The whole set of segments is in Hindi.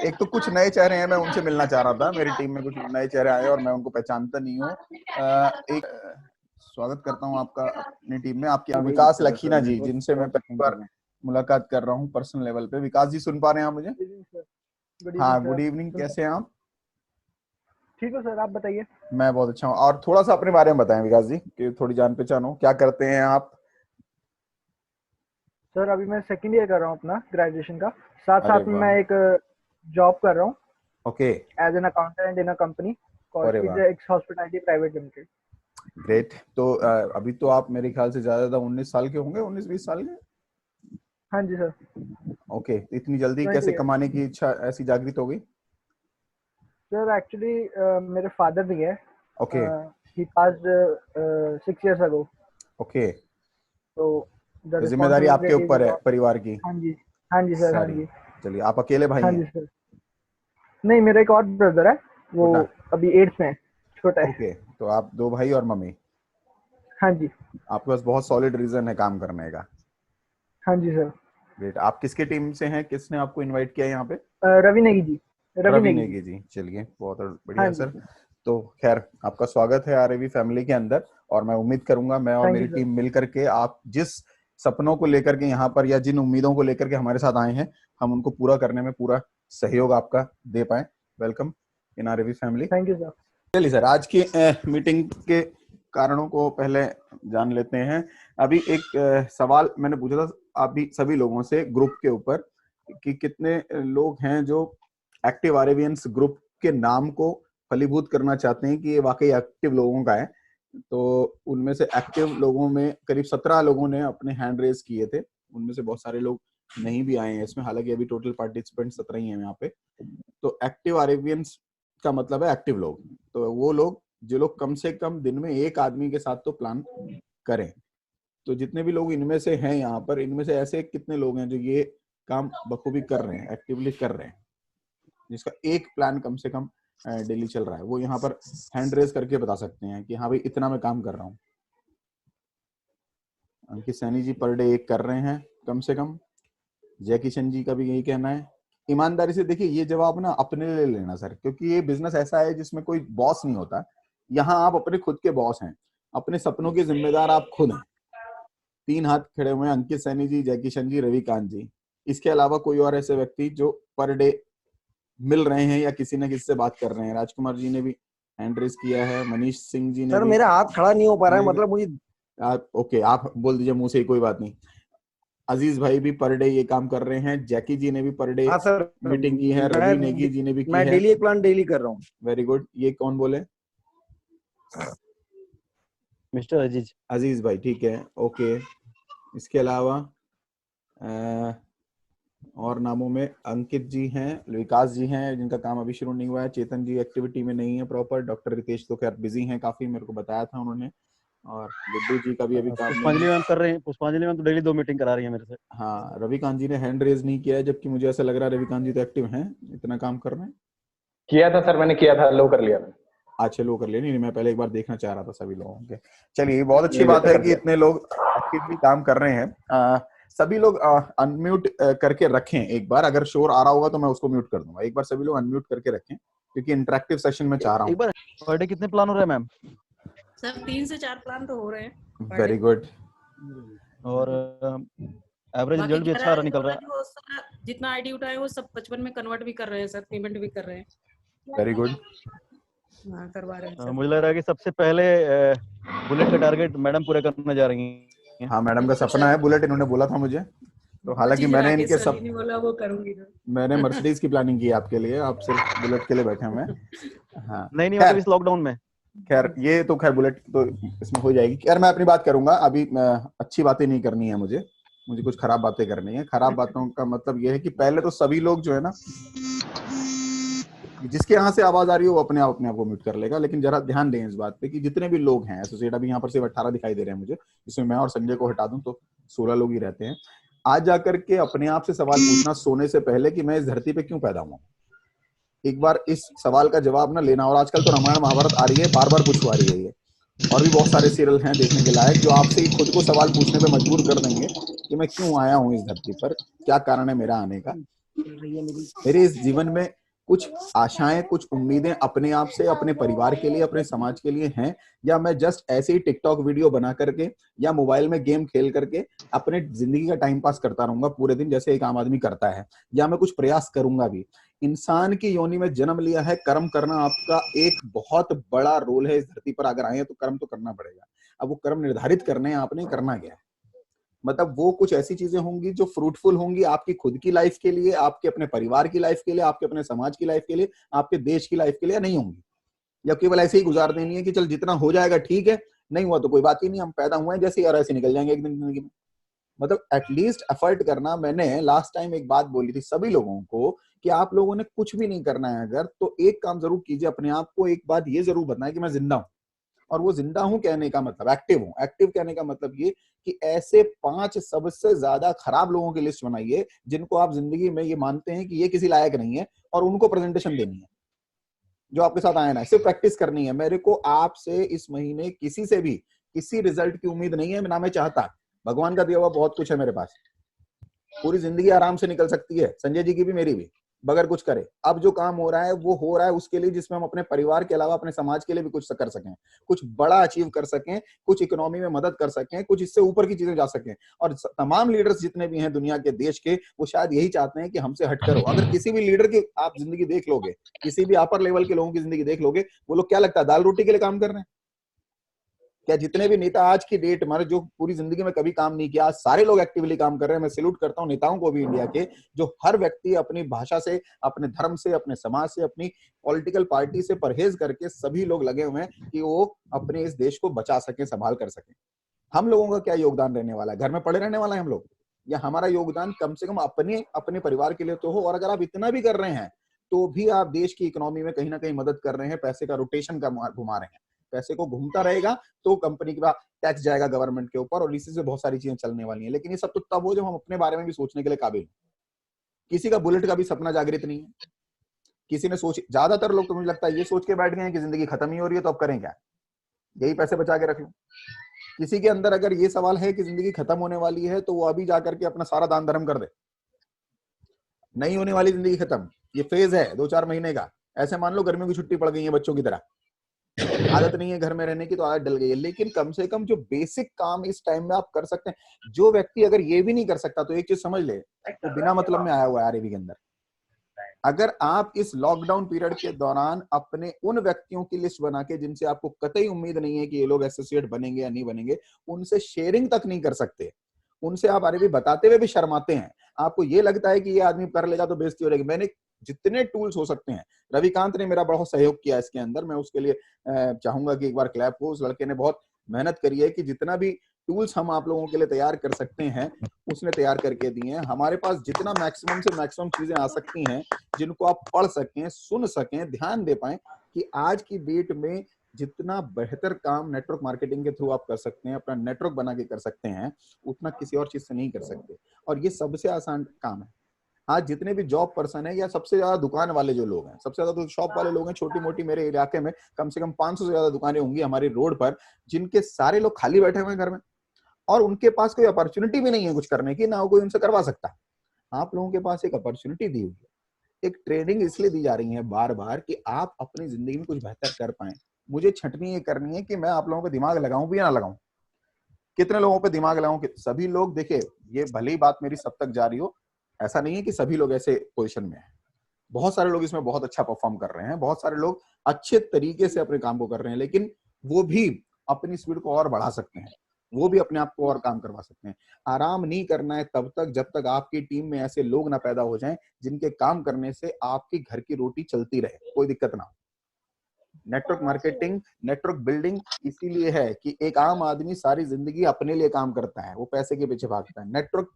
एक तो कुछ नए चेहरे हैं, मैं उनसे मिलना चाह रहा था। मेरी टीम में कुछ नए चेहरे आए और मैं उनको पहचानता नहीं हूँ। एक स्वागत करता हूँ आपका अपनी टीम में, आपके विकास लखीना जी, जिनसे मैं पहली बार मुलाकात कर रहा हूँ पर्सनल लेवल पे। विकास जी सुन पा रहे हैं आप मुझे? हाँ, गुड इवनिंग, कैसे हैं आप? ठीक हो सर, आप बताइए। मैं बहुत अच्छा हूँ। और थोड़ा सा अपने बारे में बताएं विकास जी, कि थोड़ी जान पहचान हो, क्या करते हैं आप? सर अभी मैं सेकंड ईयर कर रहा हूँ अपना ग्रेजुएशन का, साथ अरे साथ में वाह, मैं एक जॉब कर रहा हूँ okay, as an accountant in a company अरे कॉल्ड वाह, X hospitality private limited. Great. तो अभी तो आप मेरे ख्याल से ज्यादा 19 साल के होंगे, 19-20 साल के। हाँ जी सर। ओके, इतनी जल्दी 20 कैसे ईयर। कमाने की इच्छा ऐसी जागृत हो गई? सर एक्चुअली मेरे फादर भी है, ओके, ही पास्ड 6 years अगो, ओके, तो द तो जिम्मेदारी आपके रिस्पॉन्सिबिलिटी ऊपर वाज है ऑन। परिवार की हाँ जी, हाँ जी सर, हाँ सारी। जी, चलिए, आप अकेले भाई हाँ हैं? जी सर। नहीं, मेरा एक और ब्रदर है, वो छोटा, अभी 8th में है, छोटा है। ओके, तो आप दो भाई और मम्मी। हाँ जी, आपके पास बहुत सॉलिड रीजन है काम करने का। हाँ जी सर। ग्रेट। आप किसके टीम से हैं, किसने आपको इनवाइट किया यहाँ पे? रवि नेगी जी, रवि रवि नेगी जी। नेगी जी, चलिए बहुत हाँ बढ़िया जी, सर। तो खैर, आपका स्वागत है आरएवी फैमिली के अंदर। और मैं उम्मीद करूंगा मैं और थैंक मेरी यू सर। टीम मिल करके आप जिस सपनों को लेकर के यहाँ पर, या जिन उम्मीदों को लेकर के हमारे साथ आए हैं, हम उनको पूरा करने में पूरा सहयोग आपका दे पाए। Welcome in RAV family. Thank you sir. चलिए सर, आज की मीटिंग के कारणों को पहले जान लेते हैं। अभी एक सवाल मैंने पूछा था अभी सभी लोगों से ग्रुप के ऊपर, कि कितने लोग हैं जो एक्टिव आरएवियंस ग्रुप के नाम को फलीभूत करना चाहते हैं कि ये वाकई एक्टिव लोगों का है। तो उनमें से एक्टिव लोगों में करीब 17 लोगों ने अपने हैंड रेज किए थे। उनमें से बहुत सारे लोग नहीं भी आए हैं इसमें, हालांकि अभी टोटल पार्टिसिपेंट 17 ही हैं यहाँ पे। तो एक्टिव आरएवियंस का मतलब है एक्टिव लोग। तो वो लोग जो लोग कम से कम दिन में एक आदमी के साथ तो प्लान करें। तो जितने भी लोग इनमें से हैं यहाँ पर, इनमें से ऐसे कितने लोग हैं जो ये काम बखूबी कर रहे हैं, एक्टिवली कर रहे हैं, जिसका एक प्लान कम से कम डेली चल रहा है? वो यहाँ पर हैंड रेज करके बता सकते हैं कि हाँ भाई इतना मैं काम कर रहा हूँ। अंकित सैनी जी पर डे एक कर रहे हैं कम से कम। जय किशन जी का भी यही कहना है। ईमानदारी से देखिए, ये जवाब ना अपने लिए लेना सर, क्योंकि ये बिजनेस ऐसा है जिसमें कोई बॉस नहीं होता। यहाँ आप अपने खुद के बॉस हैं, अपने सपनों के जिम्मेदार आप खुद हैं। 3 हाथ खड़े हुए हैं, अंकित सैनी जी, जय किशन जी, रविकांत जी। इसके अलावा कोई और ऐसे व्यक्ति जो पर डे मिल रहे हैं या किसी न किसी से बात कर रहे हैं? राजकुमार जी ने भी हैंड रेज किया है, मनीष सिंह जी ने सर भी। मेरा हाथ खड़ा नहीं हो पा रहा है, मतलब मुझे। आप ओके, आप बोल दीजिए मुंह से ही, कोई बात नहीं। अजीज भाई भी पर डे ये काम कर रहे हैं। जैकी जी ने भी पर डे हाँ सर, मीटिंग की है। रवि नेगी जी ने भी की मैं है। डेली एक प्लान डेली कर रहा हूँ। Very good. ये कौन बोले? मिस्टर अजीज। अजीज भाई, ठीक है, ओके। इसके अलावा और नामों में अंकित जी हैं, विकास जी हैं, जिनका काम अभी शुरू नहीं हुआ है। चेतन जी एक्टिविटी में नहीं है प्रॉपर। डॉक्टर रितेश तो खैर बिजी हैं काफी, मेरे को बताया था उन्होंने। और गुड्डू जी का भी अभी काम नहीं पुष्पांजलि है। मैम कर रहे हैं, पुष्पांजलि मैम तो डेली 2 मीटिंग करा रही है मेरे से। हाँ, रविकांत जी ने हैंड रेज नहीं किया है, जबकि मुझे ऐसा लग रहा है रविकांत जी तो एक्टिव हैं, इतना काम कर रहे हैं। किया था सर, मैंने किया था, लो कर लिया। अच्छा, लो कर लिया। नहीं, मैं पहले एक बार देखना चाह रहा था सभी लोगों के। चलिए, बहुत अच्छी नहीं, बात है कर कि दिया। इतने लोग एक्टिवली काम कर रहे हैं। सभी लोग अनम्यूट करके रखें एक बार। अगर शोर आ रहा होगा तो मैं उसको म्यूट कर दूंगा। एक बार सभी लोग अनम्यूट करके रखें, क्योंकि इंटरेक्टिव सेशन में चाह रहा एक बार पर डे कितने प्लान हो रहे हैं मैम? सर 3 से 4 प्लान तो हो रहे हैं। हूँ। Very good. और एवरेज बाकी रिजल्ट भी अच्छा निकल रहा है। जो सर जितना आईडी उठाए वो सब 55 में कन्वर्ट भी कर रहे हैं सर, पेमेंट भी कर रहे हैं। Very good. हाँ, करवा रहे हैं सर। मुझे लग रहा है कि सबसे पहले बुलेट का टारगेट मैडम पूरा करने जा रही हैं। हाँ, मैडम का सपना है बुलेट, इन्होंने बोला था मुझे। तो हालांकि मैंने इनके सब बोला वो करूंगी तो। मैंने मर्सिडीज की प्लानिंग की है आपके लिए, आप सिर्फ बुलेट के लिए बैठे हुए हैं। हाँ, नहीं मतलब इस लॉकडाउन में। खैर ये तो खैर बुलेट तो इसमें हो जाएगी। खैर मैं अपनी बात करूंगा अभी। अच्छी बातें नहीं करनी है मुझे कुछ खराब बातें करनी है। खराब बातों का मतलब ये है कि पहले तो सभी लोग जो है ना, जिसके यहाँ से आवाज आ रही हो वो अपने आप को म्यूट कर लेगा। लेकिन जरा ध्यान दें इस बात पे कि जितने भी लोग हैं एसोसिएट, अभी यहाँ पर सिर्फ 18 दिखाई दे रहे हैं मुझे, इसमें मैं और संजय को हटा दूं तो 16 लोग ही रहते हैं। आज जाकर के अपने आप से सवाल पूछना सोने से पहले कि मैं इस धरती पे क्यों पैदा हुआ। एक बार इस सवाल का जवाब ना लेना। और आजकल तो रामायण महाभारत आ रही है, बार बार पूछवा रही है ये, और भी बहुत सारे सीरियल हैं देखने के लायक, जो आपसे ही खुद को सवाल पूछने पे मजबूर कर देंगे कि मैं क्यों आया हूँ इस धरती पर, क्या कारण है मेरा आने का। मेरे इस जीवन में कुछ आशाएं, कुछ उम्मीदें अपने आप से, अपने परिवार के लिए, अपने समाज के लिए हैं, या मैं जस्ट ऐसे ही टिकटॉक वीडियो बना करके या मोबाइल में गेम खेल करके अपने जिंदगी का टाइम पास करता रहूंगा पूरे दिन जैसे एक आम आदमी करता है, या मैं कुछ प्रयास करूंगा भी? इंसान की योनि में जन्म लिया है, कर्म करना आपका एक बहुत बड़ा रोल है। इस धरती पर अगर आए हैं तो कर्म तो करना पड़ेगा। अब वो कर्म निर्धारित करने हैं आपने, करना क्या है? मतलब वो कुछ ऐसी चीजें होंगी जो फ्रूटफुल होंगी आपकी खुद की लाइफ के लिए, आपके अपने परिवार की लाइफ के लिए, आपके अपने समाज की लाइफ के लिए, आपके देश की लाइफ के लिए, नहीं होंगी। या केवल ऐसे ही गुजार देनी है कि चल जितना हो जाएगा ठीक है, नहीं हुआ तो कोई बात ही नहीं, हम पैदा हुए हैं जैसे ही और ऐसे निकल जाएंगे एक दिन जिंदगी में। मतलब एटलीस्ट एफर्ट करना। मैंने लास्ट टाइम एक बात बोली थी सभी लोगों को कि आप लोगों ने कुछ भी नहीं करना है अगर, तो एक काम जरूर कीजिए, अपने आप को एक बात ये जरूर बताएं कि मैं जिंदा हूं। और वो जिंदा हूं कहने का मतलब एक्टिव हूं। एक्टिव कहने का मतलब ये कि ऐसे 5 सबसे ज्यादा खराब लोगों की लिस्ट बनाइए जिनको आप जिंदगी में ये मानते हैं कि ये किसी लायक नहीं है, और उनको प्रेजेंटेशन देनी है जो आपके साथ आए ना, सिर्फ प्रैक्टिस करनी है। मेरे को आपसे इस महीने किसी से भी किसी रिजल्ट की उम्मीद नहीं है, ना मैं चाहता। भगवान का दिया हुआ बहुत कुछ है मेरे पास, पूरी जिंदगी आराम से निकल सकती है, संजय जी की भी मेरी भी, बगैर कुछ करे। अब जो काम हो रहा है वो हो रहा है उसके लिए जिसमें हम अपने परिवार के अलावा अपने समाज के लिए भी कुछ कर सकें, कुछ बड़ा अचीव कर सकें, कुछ इकोनॉमी में मदद कर सकें, कुछ इससे ऊपर की चीजें जा सकें। और तमाम लीडर्स जितने भी हैं दुनिया के, देश के, वो शायद यही चाहते हैं कि हमसे हटकर हो। अगर किसी भी लीडर की आप जिंदगी देख लोगे, किसी भी अपर लेवल के लोगों की जिंदगी देख लोगे, वो लोग क्या लगता है दाल रोटी के लिए काम कर रहे हैं क्या? जितने भी नेता आज की डेट में, जो पूरी जिंदगी में कभी काम नहीं किया, आज सारे लोग एक्टिवली काम कर रहे हैं। मैं सैल्यूट करता हूं नेताओं को भी इंडिया के, जो हर व्यक्ति अपनी भाषा से, अपने धर्म से, अपने समाज से, अपनी पॉलिटिकल पार्टी से परहेज करके सभी लोग लगे हुए हैं कि वो अपने इस देश को बचा सके, संभाल कर सके। हम लोगों का क्या योगदान रहने वाला है? घर में पड़े रहने वाला है हम लोग? या हमारा योगदान कम से कम अपने अपने परिवार के लिए तो हो। और अगर आप इतना भी कर रहे हैं तो भी आप देश की इकोनॉमी में कहीं ना कहीं मदद कर रहे हैं, पैसे का रोटेशन का घुमा रहे हैं। पैसे को घूमता रहेगा तो कंपनी का टैक्स जाएगा गवर्नमेंट के ऊपर, और इसी से बहुत सारी चीजें चलने वाली हैं। लेकिन ये सब तो तब हो जब हम अपने बारे में भी सोचने के लिए काबिल। किसी का बुलेट का भी सपना जागृत नहीं है। किसी ने सोच, ज्यादातर लोग तो मुझे लगता है ये सोच के बैठ गए हैं कि जिंदगी खत्म ही हो रही है तो अब करें क्या, यही पैसे बचा के रख लो। किसी के अंदर अगर ये सवाल है कि जिंदगी खत्म होने वाली है तो वो अभी जाकर के अपना सारा दान धर्म कर दे। नहीं होने वाली जिंदगी खत्म, ये फेज है 2-4 महीने का। ऐसे मान लो गर्मियों की छुट्टी पड़ गई है बच्चों की तरह, आदत नहीं है घर में रहने की तो आदत डल गई है। लेकिन कम से कम जो बेसिक काम इस टाइम में आप कर सकते हैं, जो व्यक्ति अगर ये भी नहीं कर सकता तो एक चीज समझ ले, तो बिना मतलब में आया हुआ है आरएवी के अंदर। अगर आप इस लॉकडाउन पीरियड के दौरान अपने उन व्यक्तियों की लिस्ट बना के जिनसे आपको कतई उम्मीद नहीं है कि ये लोग एसोसिएट बनेंगे या नहीं बनेंगे, उनसे शेयरिंग तक नहीं कर सकते, उनसे आप आरएवी बताते हुए भी शर्माते हैं, आपको ये लगता है कि ये आदमी कर लेगा तो बेइज्जती हो जाएगी। मैंने जितने टूल्स हो सकते हैं, रविकांत ने मेरा बहुत सहयोग किया इसके अंदर, मैं उसके लिए चाहूंगा कि एक बार क्लैप हो। उस लड़के ने बहुत मेहनत करी है कि जितना भी टूल्स हम आप लोगों के लिए तैयार कर सकते हैं उसने तैयार करके दिए हैं। हमारे पास जितना मैक्सिमम से मैक्सिमम चीजें आ सकती हैं जिनको आप पढ़ सकें, सुन सकें, ध्यान दे पाएं, कि आज की डेट में जितना बेहतर काम नेटवर्क मार्केटिंग के थ्रू आप कर सकते हैं, अपना नेटवर्क बना के कर सकते हैं, उतना किसी और चीज से नहीं कर सकते। और ये सबसे आसान काम है। आज जितने भी जॉब पर्सन है या सबसे ज्यादा दुकान वाले जो लोग हैं, सबसे ज्यादा तो शॉप वाले लोग हैं, छोटी मोटी, मेरे इलाके में कम से कम 500 से ज्यादा दुकानें होंगी हमारी रोड पर, जिनके सारे लोग खाली बैठे हुए हैं घर में और उनके पास कोई अपॉर्चुनिटी भी नहीं है कुछ करने की, ना कोई उनसे करवा सकता। आप लोगों के पास एक अपॉर्चुनिटी दी हुई है, एक ट्रेनिंग इसलिए दी जा रही है बार बार कि आप अपनी जिंदगी में कुछ बेहतर कर पाए। मुझे छंटनी ये करनी है कि मैं आप लोगों पे दिमाग लगाऊं भी या ना लगाऊं, कितने लोगों पे दिमाग लगाऊं कि सभी लोग, देखिए ये भली ही बात मेरी सब तक जा रही हो, ऐसा नहीं है कि सभी लोग ऐसे पोजीशन में हैं। बहुत सारे लोग इसमें बहुत अच्छा परफॉर्म कर रहे हैं, बहुत सारे लोग अच्छे तरीके से अपने काम को कर रहे हैं, लेकिन वो भी अपनी स्पीड को और बढ़ा सकते हैं, वो भी अपने आप को और काम करवा सकते हैं। आराम नहीं करना है तब तक जब तक आपकी टीम में ऐसे लोग ना पैदा हो जाएं जिनके काम करने से आपकी घर की रोटी चलती रहे, कोई दिक्कत ना हो। नेटवर्क मार्केटिंग, नेटवर्क बिल्डिंग इसीलिए है कि एक आम आदमी सारी जिंदगी अपने लिए काम करता है, वो पैसे के पीछे भागता है। नेटवर्क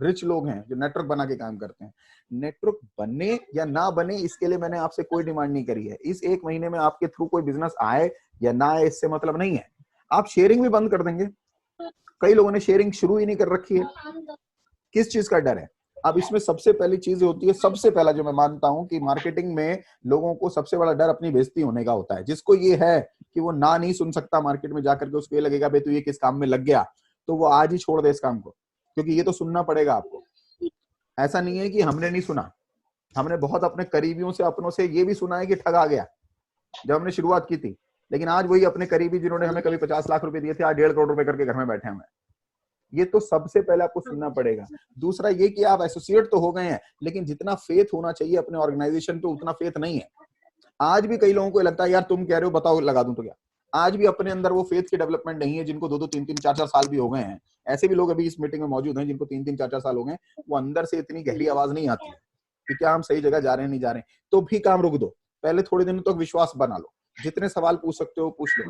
रिच लोग हैं जो नेटवर्क बना के काम करते हैं। नेटवर्क बने या ना बने इसके लिए मैंने आपसे कोई डिमांड नहीं करी है। इस 1 महीने में आपके थ्रू कोई बिजनेस आए या ना आए इससे मतलब नहीं है। आप शेयरिंग भी बंद कर देंगे, कई लोगों ने शेयरिंग शुरू ही नहीं कर रखी है। किस चीज का डर है? अब इसमें सबसे पहली चीज होती है, सबसे पहला जो मैं मानता हूं कि मार्केटिंग में लोगों को सबसे बड़ा डर अपनी बेइज्जती होने का होता है। जिसको ये है कि वो ना नहीं सुन सकता मार्केट में जाकर के, उसको ये लगेगा भाई तू ये किस काम में लग गया, तो वो आज ही छोड़ दे इस काम को, क्योंकि ये तो सुनना पड़ेगा आपको। ऐसा नहीं है कि हमने नहीं सुना, हमने बहुत अपने करीबियों से, अपनों से ये भी सुना है कि ठगा गया जब हमने शुरुआत की थी, लेकिन आज वही अपने करीबी जिन्होंने हमें कभी 50 लाख रुपए दिए थे, आज 1.5 करोड़ रुपए करके घर में बैठे हैं। ये तो सबसे पहले आपको सुनना पड़ेगा। दूसरा ये कि आप एसोसिएट तो हो गए हैं, लेकिन जितना फेथ होना चाहिए अपने ऑर्गेनाइजेशन पे उतना फेथ नहीं है। आज भी कई लोगों को लगता है यार तुम कह रहे हो बताओ लगा दूं तो क्या। आज भी अपने अंदर वो फेथ की डेवलपमेंट नहीं है, जिनको 2-2, 3-3, 4-4 साल भी हो गए हैं। ऐसे भी लोग अभी इस मीटिंग में मौजूद हैं जिनको 3-3, 4-4 साल हो गए, वो अंदर से इतनी गहरी आवाज नहीं आती है कि क्या हम सही जगह जा रहे हैं नहीं जा रहे हैं, तो भी काम रुक दो, पहले थोड़े दिनों तक विश्वास बना लो, जितने सवाल पूछ सकते हो पूछ लो।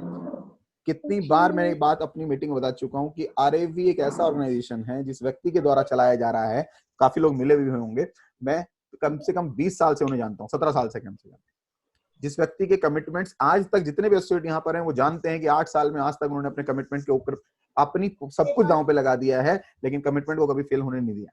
कितनी बार मैं एक बात अपनी मीटिंग में बता चुका हूं कि आरएवी एक ऐसा ऑर्गेनाइजेशन है जिस व्यक्ति के द्वारा चलाया जा रहा है, काफी लोग मिले भी होंगे, मैं कम से कम 20 साल से उन्हें जानता हूं, 17 साल से कम से कम। जिस व्यक्ति के कमिटमेंट्स आज तक जितने भी एसोसिएट यहाँ पर हैं वो जानते हैं कि 8 साल में आज तक उन्होंने अपने कमिटमेंट के ऊपर अपनी सब कुछ दांव पे लगा दिया है, लेकिन कमिटमेंट को कभी फेल होने नहीं दिया।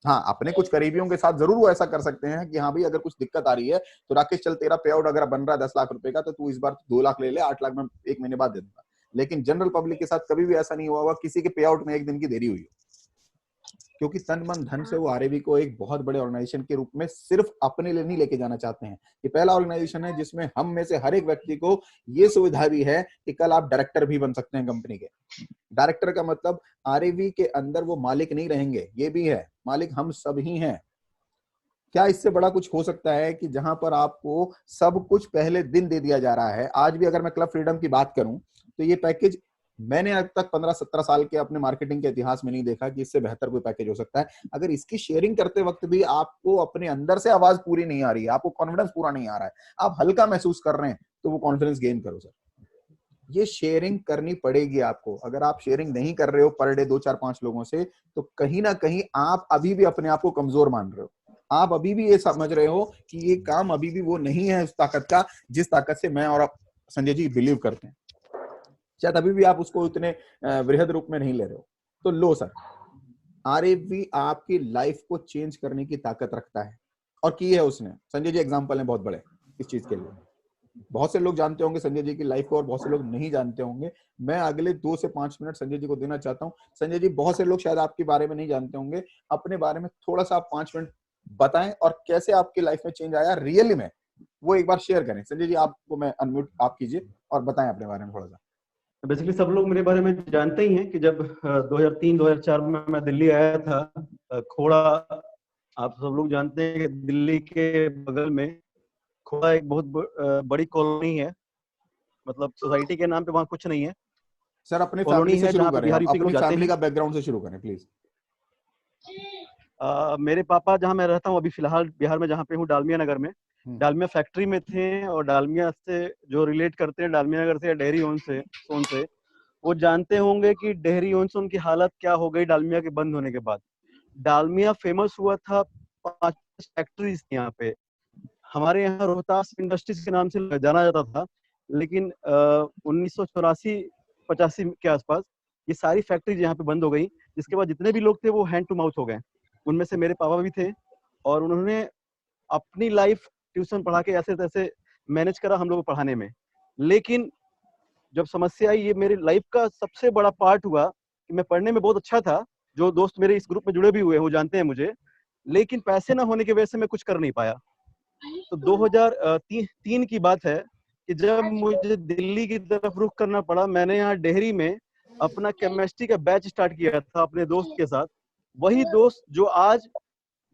हाँ, अपने कुछ करीबियों के साथ जरूर वो ऐसा कर सकते हैं कि हाँ भाई अगर कुछ दिक्कत आ रही है तो राकेश चल तेरा पे आउट अगर बन रहा है 10 लाख रुपए का तो तू इस बार 2 लाख ले ले, 8 लाख में 1 महीने बाद दे दूंगा। लेकिन जनरल पब्लिक के साथ कभी भी ऐसा नहीं हुआ होगा किसी के पे आउट में 1 दिन की देरी हुई हो, क्योंकि तन मन धन से वो आरएवी को एक बहुत बड़े ऑर्गेनाइजेशन के रूप में सिर्फ अपने लिए नहीं लेके जाना चाहते हैं। ये पहला ऑर्गेनाइजेशन है जिसमें हम में से हर एक व्यक्ति को ये सुविधा भी है कि कल आप डायरेक्टर भी बन सकते हैं कंपनी के। डायरेक्टर का मतलब आरएवी के अंदर वो मालिक नहीं रहेंगे, ये भी है, मालिक हम सब ही हैं। क्या इससे बड़ा कुछ हो सकता है कि जहां पर आपको सब कुछ पहले दिन दे दिया जा रहा है। आज भी अगर मैं क्लब फ्रीडम की बात करूं तो ये पैकेज मैंने अब तक 15-17 साल के अपने मार्केटिंग के इतिहास में नहीं देखा कि इससे बेहतर कोई पैकेज हो सकता है। अगर इसकी शेयरिंग करते वक्त भी आपको अपने अंदर से आवाज पूरी नहीं आ रही है, आपको कॉन्फिडेंस पूरा नहीं आ रहा है, आप हल्का महसूस कर रहे हैं, तो वो कॉन्फिडेंस गेन करो सर। ये शेयरिंग करनी पड़ेगी आपको। अगर आप शेयरिंग नहीं कर रहे हो पर डे 2-4-5 लोगों से, तो कहीं ना कहीं आप अभी भी अपने आप को कमजोर मान रहे हो। आप अभी भी ये समझ रहे हो कि ये काम अभी भी वो नहीं है उस ताकत का जिस ताकत से मैं और संजय जी बिलीव करते हैं। शायद अभी भी आप उसको इतने वृहद रूप में नहीं ले रहे हो, तो लो सर। आरएवी आपकी लाइफ को चेंज करने की ताकत रखता है और की है उसने। संजय जी एग्जांपल हैं बहुत बड़े इस चीज के लिए। बहुत से लोग जानते होंगे संजय जी की लाइफ को और बहुत से लोग नहीं जानते होंगे। मैं अगले 2 से 5 मिनट संजय जी को देना चाहता हूं। संजय जी, बहुत से लोग शायद आपके बारे में नहीं जानते होंगे, अपने बारे में थोड़ा सा आप 5 मिनट बताएं और कैसे आपकी लाइफ में चेंज आया रियली में, वो एक बार शेयर करें। संजय जी, आपको मैं अनम्यूट आप कीजिए और बताएं अपने बारे में थोड़ा सा। बेसिकली सब लोग मेरे बारे में जानते ही हैं कि जब 2003-2004 में मैं दिल्ली आया था, खोड़ा, आप सब लोग जानते हैं कि दिल्ली के बगल में खोड़ा एक बहुत बड़ी कॉलोनी है, मतलब सोसाइटी के नाम पे वहाँ कुछ नहीं है सर अपने कॉलोनी फैमिली से है शुरू जहाँ पे करें, बिहारी अपनी जाते फैमिली हैं। का बैकग्राउंड से शुरू करें प्लीज। मेरे पापा जहाँ मैं रहता हूँ अभी फिलहाल बिहार में जहाँ पे हूँ, डालमिया नगर में, डालमिया फैक्ट्री में थे, और डालमिया से जो रिलेट करते हैं डालमिया नगर से या डेहरी ओन से सोन से, वो जानते होंगे कि डेहरी ओन सोन की हालत क्या हो गई डालमिया के बंद होने के बाद। डालमिया फेमस हुआ था 5 फैक्ट्रीज यहाँ पे। हमारे यहाँ रोहतास इंडस्ट्रीज के नाम से जाना जाता था, लेकिन 1984-85 के आसपास ये सारी फैक्ट्रीज यहाँ पे बंद हो गई, जिसके बाद जितने भी लोग थे वो हैंड टू माउथ हो गए। उनमें से मेरे पापा भी थे, और उन्होंने अपनी लाइफ ट्यूशन पढ़ा के ऐसे तैसे मैनेज करा हम लोग को पढ़ाने में। लेकिन जब समस्या आई, ये मेरी लाइफ का सबसे बड़ा पार्ट हुआ कि मैं पढ़ने में बहुत अच्छा था, जो दोस्त मेरे इस ग्रुप में जुड़े भी हुए हैं वो जानते हैं मुझे, लेकिन पैसे ना होने की वजह से मैं कुछ कर नहीं पाया। तो 2003 की बात है कि जब मुझे दिल्ली की तरफ रुख करना पड़ा, मैंने यहाँ डेहरी में अपना केमिस्ट्री का बैच स्टार्ट किया था अपने दोस्त के साथ। वही दोस्त जो आज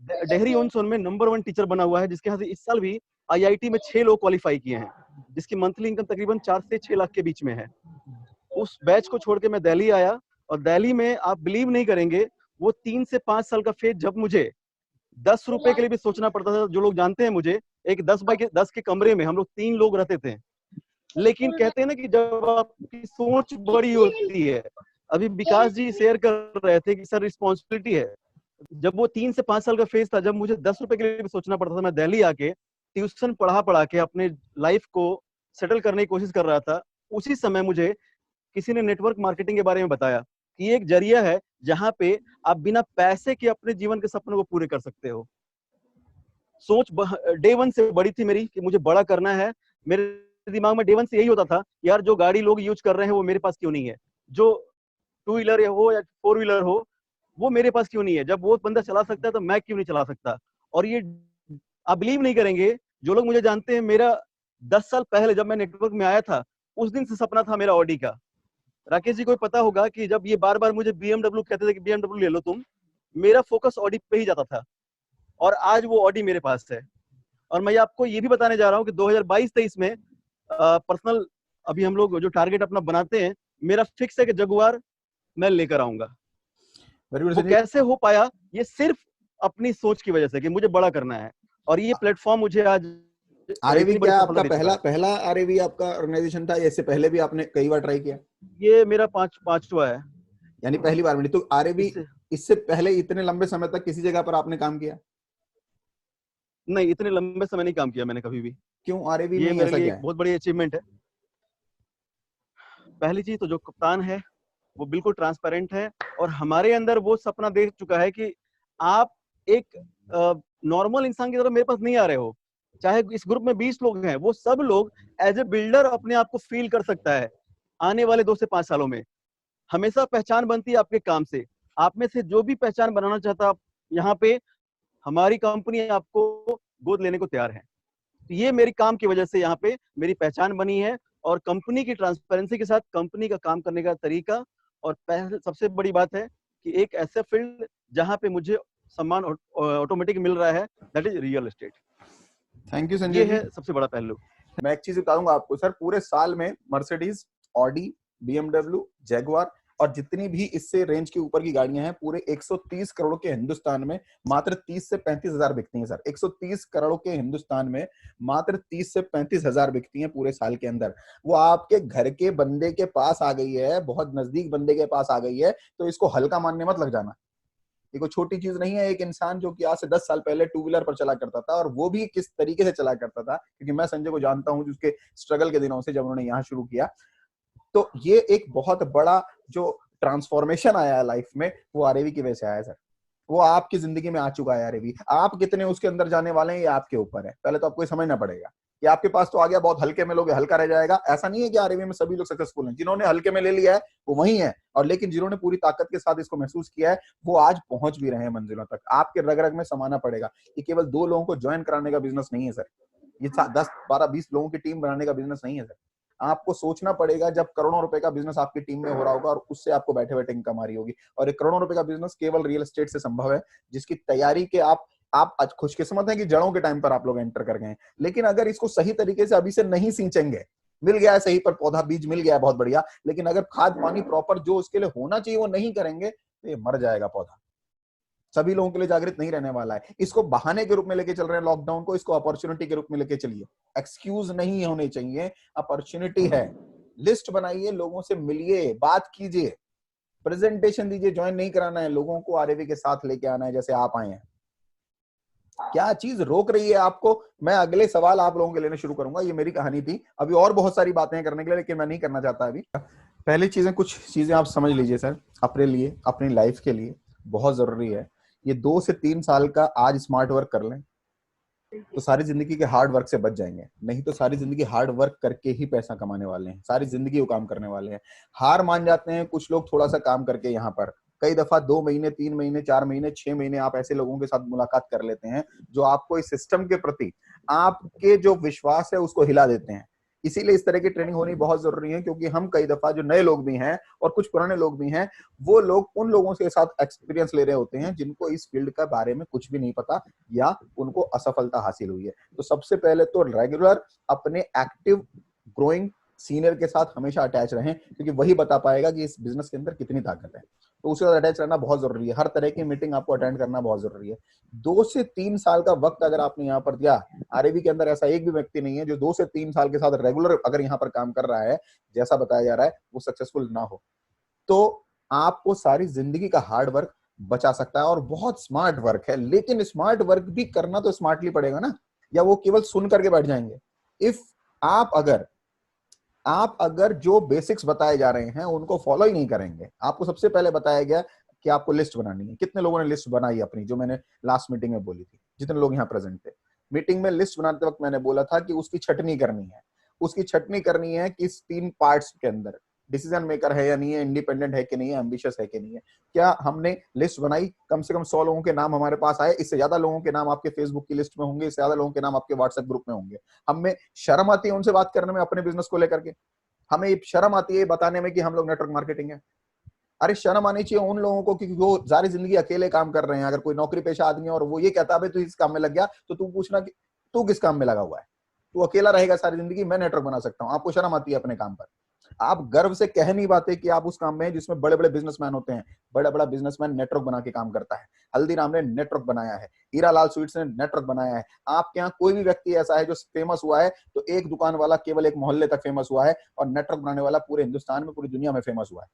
डेहरी ओन सोन में नंबर 1 टीचर बना हुआ है, जिसके यहाँ से इस साल भी आईआईटी में 6 लोग क्वालिफाई किए हैं, जिसकी मंथली इनकम तकरीबन 4 से 6 लाख के बीच में है। उस बैच को छोड़ के मैं दिल्ली आया, और दिल्ली में आप बिलीव नहीं करेंगे, वो 3 से 5 साल का फेज जब मुझे 10 रुपए के लिए भी सोचना पड़ता था। जो लोग जानते हैं मुझे, एक 10x10 के कमरे में हम लोग 3 लोग रहते थे। लेकिन कहते हैं ना कि जब आपकी सोच बड़ी होती है, अभी विकास जी शेयर कर रहे थे कि सर रिस्पॉन्सिबिलिटी है। जब वो 3 से 5 साल का फेज था, जब मुझे 10 रुपए के लिए भी सोचना पड़ता था, मैं दिल्ली आके ट्यूशन पढ़ा के अपने लाइफ को सेटल करने की कोशिश कर रहा था। उसी समय मुझे किसी ने नेटवर्क मार्केटिंग के बारे में बताया कि एक जरिया है जहां पे आप बिना पैसे के अपने जीवन के सपनों को पूरे कर सकते हो। सोच डे 1 से बड़ी थी मेरी कि मुझे बड़ा करना है। मेरे दिमाग में डे 1 से यही होता था, यार जो गाड़ी लोग यूज कर रहे हैं वो मेरे पास क्यों नहीं है, जो 2 व्हीलर हो या 4 व्हीलर हो वो मेरे पास क्यों नहीं है, जब वो बंदा चला सकता है तो मैं क्यों नहीं चला सकता। और ये आप बिलीव नहीं करेंगे, जो लोग मुझे जानते हैं, मेरा 10 साल पहले जब मैं नेटवर्क में आया था, उस दिन से सपना था मेरा ऑडी का। राकेश जी को पता होगा कि जब ये बार बार मुझे BMW कहते थे कि BMW ले लो तुम, मेरा फोकस ऑडी पे ही जाता था, और आज वो ऑडी मेरे पास है। और मैं आपको ये भी बताने जा रहा हूँ कि 2022-23 में पर्सनल अभी हम लोग जो टारगेट अपना बनाते हैं, मेरा फिक्स है कि जगुआर मैं लेकर आऊंगा। वो कैसे हो पाया? ये सिर्फ अपनी सोच की वजह से कि मुझे बड़ा करना है, और ये प्लेटफॉर्म मुझे आज आरएवी क्या आपका पहला आरएवी आपका ऑर्गेनाइजेशन था, या इससे पहले भी आपने कई बार ट्राई किया? ये मेरा पांचवा है, यानी पहली बार मिली। तो आरएवी इससे पहले इतने लंबे समय तक किसी जगह पर आपने काम किया? नहीं, इतने लंबे समय नहीं काम किया मैंने कभी भी। क्यों आरएवी में? ये मेरे ऐसा लिए क्या है? बहुत बड़ी अचीवमेंट है। पहली चीज तो जो कप्तान है वो बिल्कुल ट्रांसपेरेंट है, और हमारे अंदर वो सपना देख चुका है कि आप एक नॉर्मल इंसान की तरह मेरे पास नहीं आ रहे हो। चाहे इस ग्रुप में 20 लोग हैं, वो सब लोग एज ए बिल्डर अपने आप को फील कर सकता है आने वाले 2 से 5 सालों में। हमेशा पहचान बनती है आपके काम से। आप में से जो भी पहचान बनाना चाहता है, यहाँ पे हमारी कंपनी आपको गोद लेने को तैयार है। तो ये मेरी काम की वजह से यहाँ पे मेरी पहचान बनी है, और कंपनी की ट्रांसपेरेंसी के साथ कंपनी का काम करने का तरीका, और पहले सबसे बड़ी बात है कि एक ऐसा फील्ड जहाँ पे मुझे सम्मान ऑटोमेटिक मिल रहा है, that is real estate. Thank you Sanjay ये जी। है सबसे बड़ा पहलू। मैं एक चीज बताऊंगा आपको सर, पूरे साल में मर्सिडीज, ऑडी, BMW, जैगुआर और जितनी भी इससे रेंज के ऊपर की गाड़ियां हैं, पूरे 130 करोड़ के हिंदुस्तान में मात्र 30 से 35 हजार बिकती हैं सर। 130 करोड़ के हिंदुस्तान में मात्र 30 से 35 हजार बिकती हैं पूरे साल के अंदर। वो आपके घर के बंदे के पास आ गई है, बहुत नजदीक बंदे के पास आ गई है, तो इसको हल्का मानने मत लग जाना। ये कोई छोटी चीज नहीं है। एक इंसान जो कि आज से 10 साल पहले टू व्हीलर पर चला करता था, और वो भी किस तरीके से चला करता था, क्योंकि मैं संजय को जानता हूं जिसके स्ट्रगल के दिनों से जब उन्होंने यहाँ शुरू किया। तो ये एक बहुत बड़ा जो ट्रांसफॉर्मेशन आया है लाइफ में, वो आरएवी की वजह से आया है सर। वो आपकी जिंदगी में आ चुका है आरएवी। आप कितने उसके अंदर जाने वाले हैं ये आपके ऊपर है। पहले तो आपको समझना पड़ेगा कि आपके पास तो आ गया, बहुत हल्के में लोगे, हल्का रह जाएगा। ऐसा नहीं है कि आरएवी में सभी लोग सक्सेसफुल हैं। जिन्होंने हल्के में ले लिया है वो वही है, और लेकिन जिन्होंने पूरी ताकत के साथ इसको महसूस किया है वो आज पहुंच भी रहे हैं मंजिलों तक। आपके रग रग में समाना पड़ेगा। ये केवल 2 लोगों को ज्वाइन कराने का बिजनेस नहीं है सर। ये 10, 12, 20 लोगों की टीम बनाने का बिजनेस नहीं है सर। आपको सोचना पड़ेगा जब करोड़ों रुपए का बिजनेस आपकी टीम में हो रहा होगा, और उससे आपको बैठे बैठे इनकम आ रही होगी। और एक करोड़ों रुपए का बिजनेस केवल रियल एस्टेट से संभव है, जिसकी तैयारी के आप आज खुशकिस्मत हैं कि जड़ों के टाइम पर आप लोग एंटर कर गए हैं। लेकिन अगर इसको सही तरीके से अभी से नहीं सींचेंगे, मिल गया है सही पर पौधा, बीज मिल गया है, बहुत बढ़िया, लेकिन अगर खाद पानी प्रॉपर जो उसके लिए होना चाहिए वो नहीं करेंगे तो ये मर जाएगा पौधा। सभी लोगों के लिए जागृत नहीं रहने वाला है। इसको बहाने के रूप में लेके चल रहे हैं लॉकडाउन को, इसको अपॉर्चुनिटी के रूप में लेके चलिए। एक्सक्यूज नहीं होने चाहिए, अपॉर्चुनिटी है। लिस्ट बनाइए, लोगों से मिलिए, बात कीजिए, प्रेजेंटेशन दीजिए। ज्वाइन नहीं कराना है लोगों को, आरएवी के साथ लेके आना है जैसे आप आए हैं। क्या चीज रोक रही है आपको? मैं अगले सवाल आप लोगों के लेने शुरू करूंगा। ये मेरी कहानी थी, अभी और बहुत सारी बातें करने के लिए, लेकिन मैं नहीं करना चाहता अभी। पहली चीजें, कुछ चीजें आप समझ लीजिए सर, अपने लिए, अपनी लाइफ के लिए बहुत जरूरी है। ये 2 से 3 साल का आज स्मार्ट वर्क कर लें तो सारी जिंदगी के हार्ड वर्क से बच जाएंगे। नहीं तो सारी जिंदगी हार्ड वर्क करके ही पैसा कमाने वाले हैं, सारी जिंदगी वो काम करने वाले हैं। हार मान जाते हैं कुछ लोग थोड़ा सा काम करके। यहाँ पर कई दफा 2 महीने, 3 महीने, 4 महीने, 6 महीने आप ऐसे लोगों के साथ मुलाकात कर लेते हैं जो आपको इस सिस्टम के प्रति आपके जो विश्वास है उसको हिला देते हैं। इसीलिए इस तरह की ट्रेनिंग होनी बहुत जरूरी है, क्योंकि हम कई दफा जो नए लोग भी हैं और कुछ पुराने लोग भी हैं, वो लोग उन लोगों के साथ एक्सपीरियंस ले रहे होते हैं जिनको इस फील्ड के बारे में कुछ भी नहीं पता या उनको असफलता हासिल हुई है। तो सबसे पहले तो रेगुलर अपने एक्टिव ग्रोइंग सीनियर के साथ हमेशा अटैच रहें, क्योंकि वही बता पाएगा कि इस बिजनेस के अंदर कितनी ताकत है। तो उसके साथ अटैच रहना बहुत जरूरी है। हर तरह की मीटिंग आपको अटेंड करना बहुत जरूरी है। 2 से 3 साल का वक्त अगर आपने यहाँ पर दिया, आरएवी के अंदर ऐसा एक भी व्यक्ति नहीं है जो 2 से 3 साल के साथ रेगुलर अगर यहाँ पर काम कर रहा है, जैसा बताया जा रहा है, वो सक्सेसफुल ना हो, तो आपको सारी जिंदगी का हार्ड वर्क बचा सकता है। और बहुत स्मार्ट वर्क है, लेकिन स्मार्ट वर्क भी करना तो स्मार्टली पड़ेगा ना, या वो केवल सुन करके बैठ जाएंगे। इफ आप अगर जो बेसिक्स बताए जा रहे हैं उनको फॉलो ही नहीं करेंगे। आपको सबसे पहले बताया गया कि आपको लिस्ट बनानी है। कितने लोगों ने लिस्ट बनाई अपनी, जो मैंने लास्ट मीटिंग में बोली थी, जितने लोग यहाँ प्रेजेंट थे। मीटिंग में लिस्ट बनाते वक्त मैंने बोला था कि उसकी छटनी करनी है। उसकी छटनी करनी है किस 3 पार्ट्स के अंदर। डिसीजन मेकर है या नहीं है, इंडिपेंडेंट है कि नहीं है, एम्बिशियस है कि नहीं है। क्या हमने लिस्ट बनाई, कम से कम 100 लोगों के नाम हमारे पास आए, इससे ज्यादा लोगों के नाम आपके फेसबुक की लिस्ट में होंगे, इससे ज्यादा लोगों के नाम आपके व्हाट्सएप ग्रुप में होंगे। हमें शर्म आती है उनसे बात करने में अपने बिजनेस को लेकर के, हमें शर्म आती है बताने में कि हम लोग नेटवर्क मार्केटिंग है। अरे शर्म आनी चाहिए उन लोगों को क्योंकि वो सारी जिंदगी अकेले काम कर रहे हैं। अगर कोई नौकरी पेशा आदमी है और वो ये कहता है तू इस काम में लग गया, तो तू पूछना कि तू किस काम में लगा हुआ है। तू अकेला रहेगा सारी जिंदगी, मैं नेटवर्क बना सकता हूं। आपको शर्म आती है अपने काम पर, आप गर्व से कह नहीं पाते कि आप उस काम में हैं जिसमें बड़े बड़े बिजनेसमैन होते हैं। बड़ा बड़ा बिजनेसमैन नेटवर्क बना के काम करता है। हल्दीराम ने नेटवर्क बनाया है, हीरालाल स्वीट्स ने नेटवर्क बनाया है। आपके यहाँ कोई भी व्यक्ति ऐसा है जो फेमस हुआ है तो एक दुकान वाला केवल एक मोहल्ले तक फेमस हुआ है, और नेटवर्क बनाने वाला पूरे हिंदुस्तान में, पूरी दुनिया में फेमस हुआ है।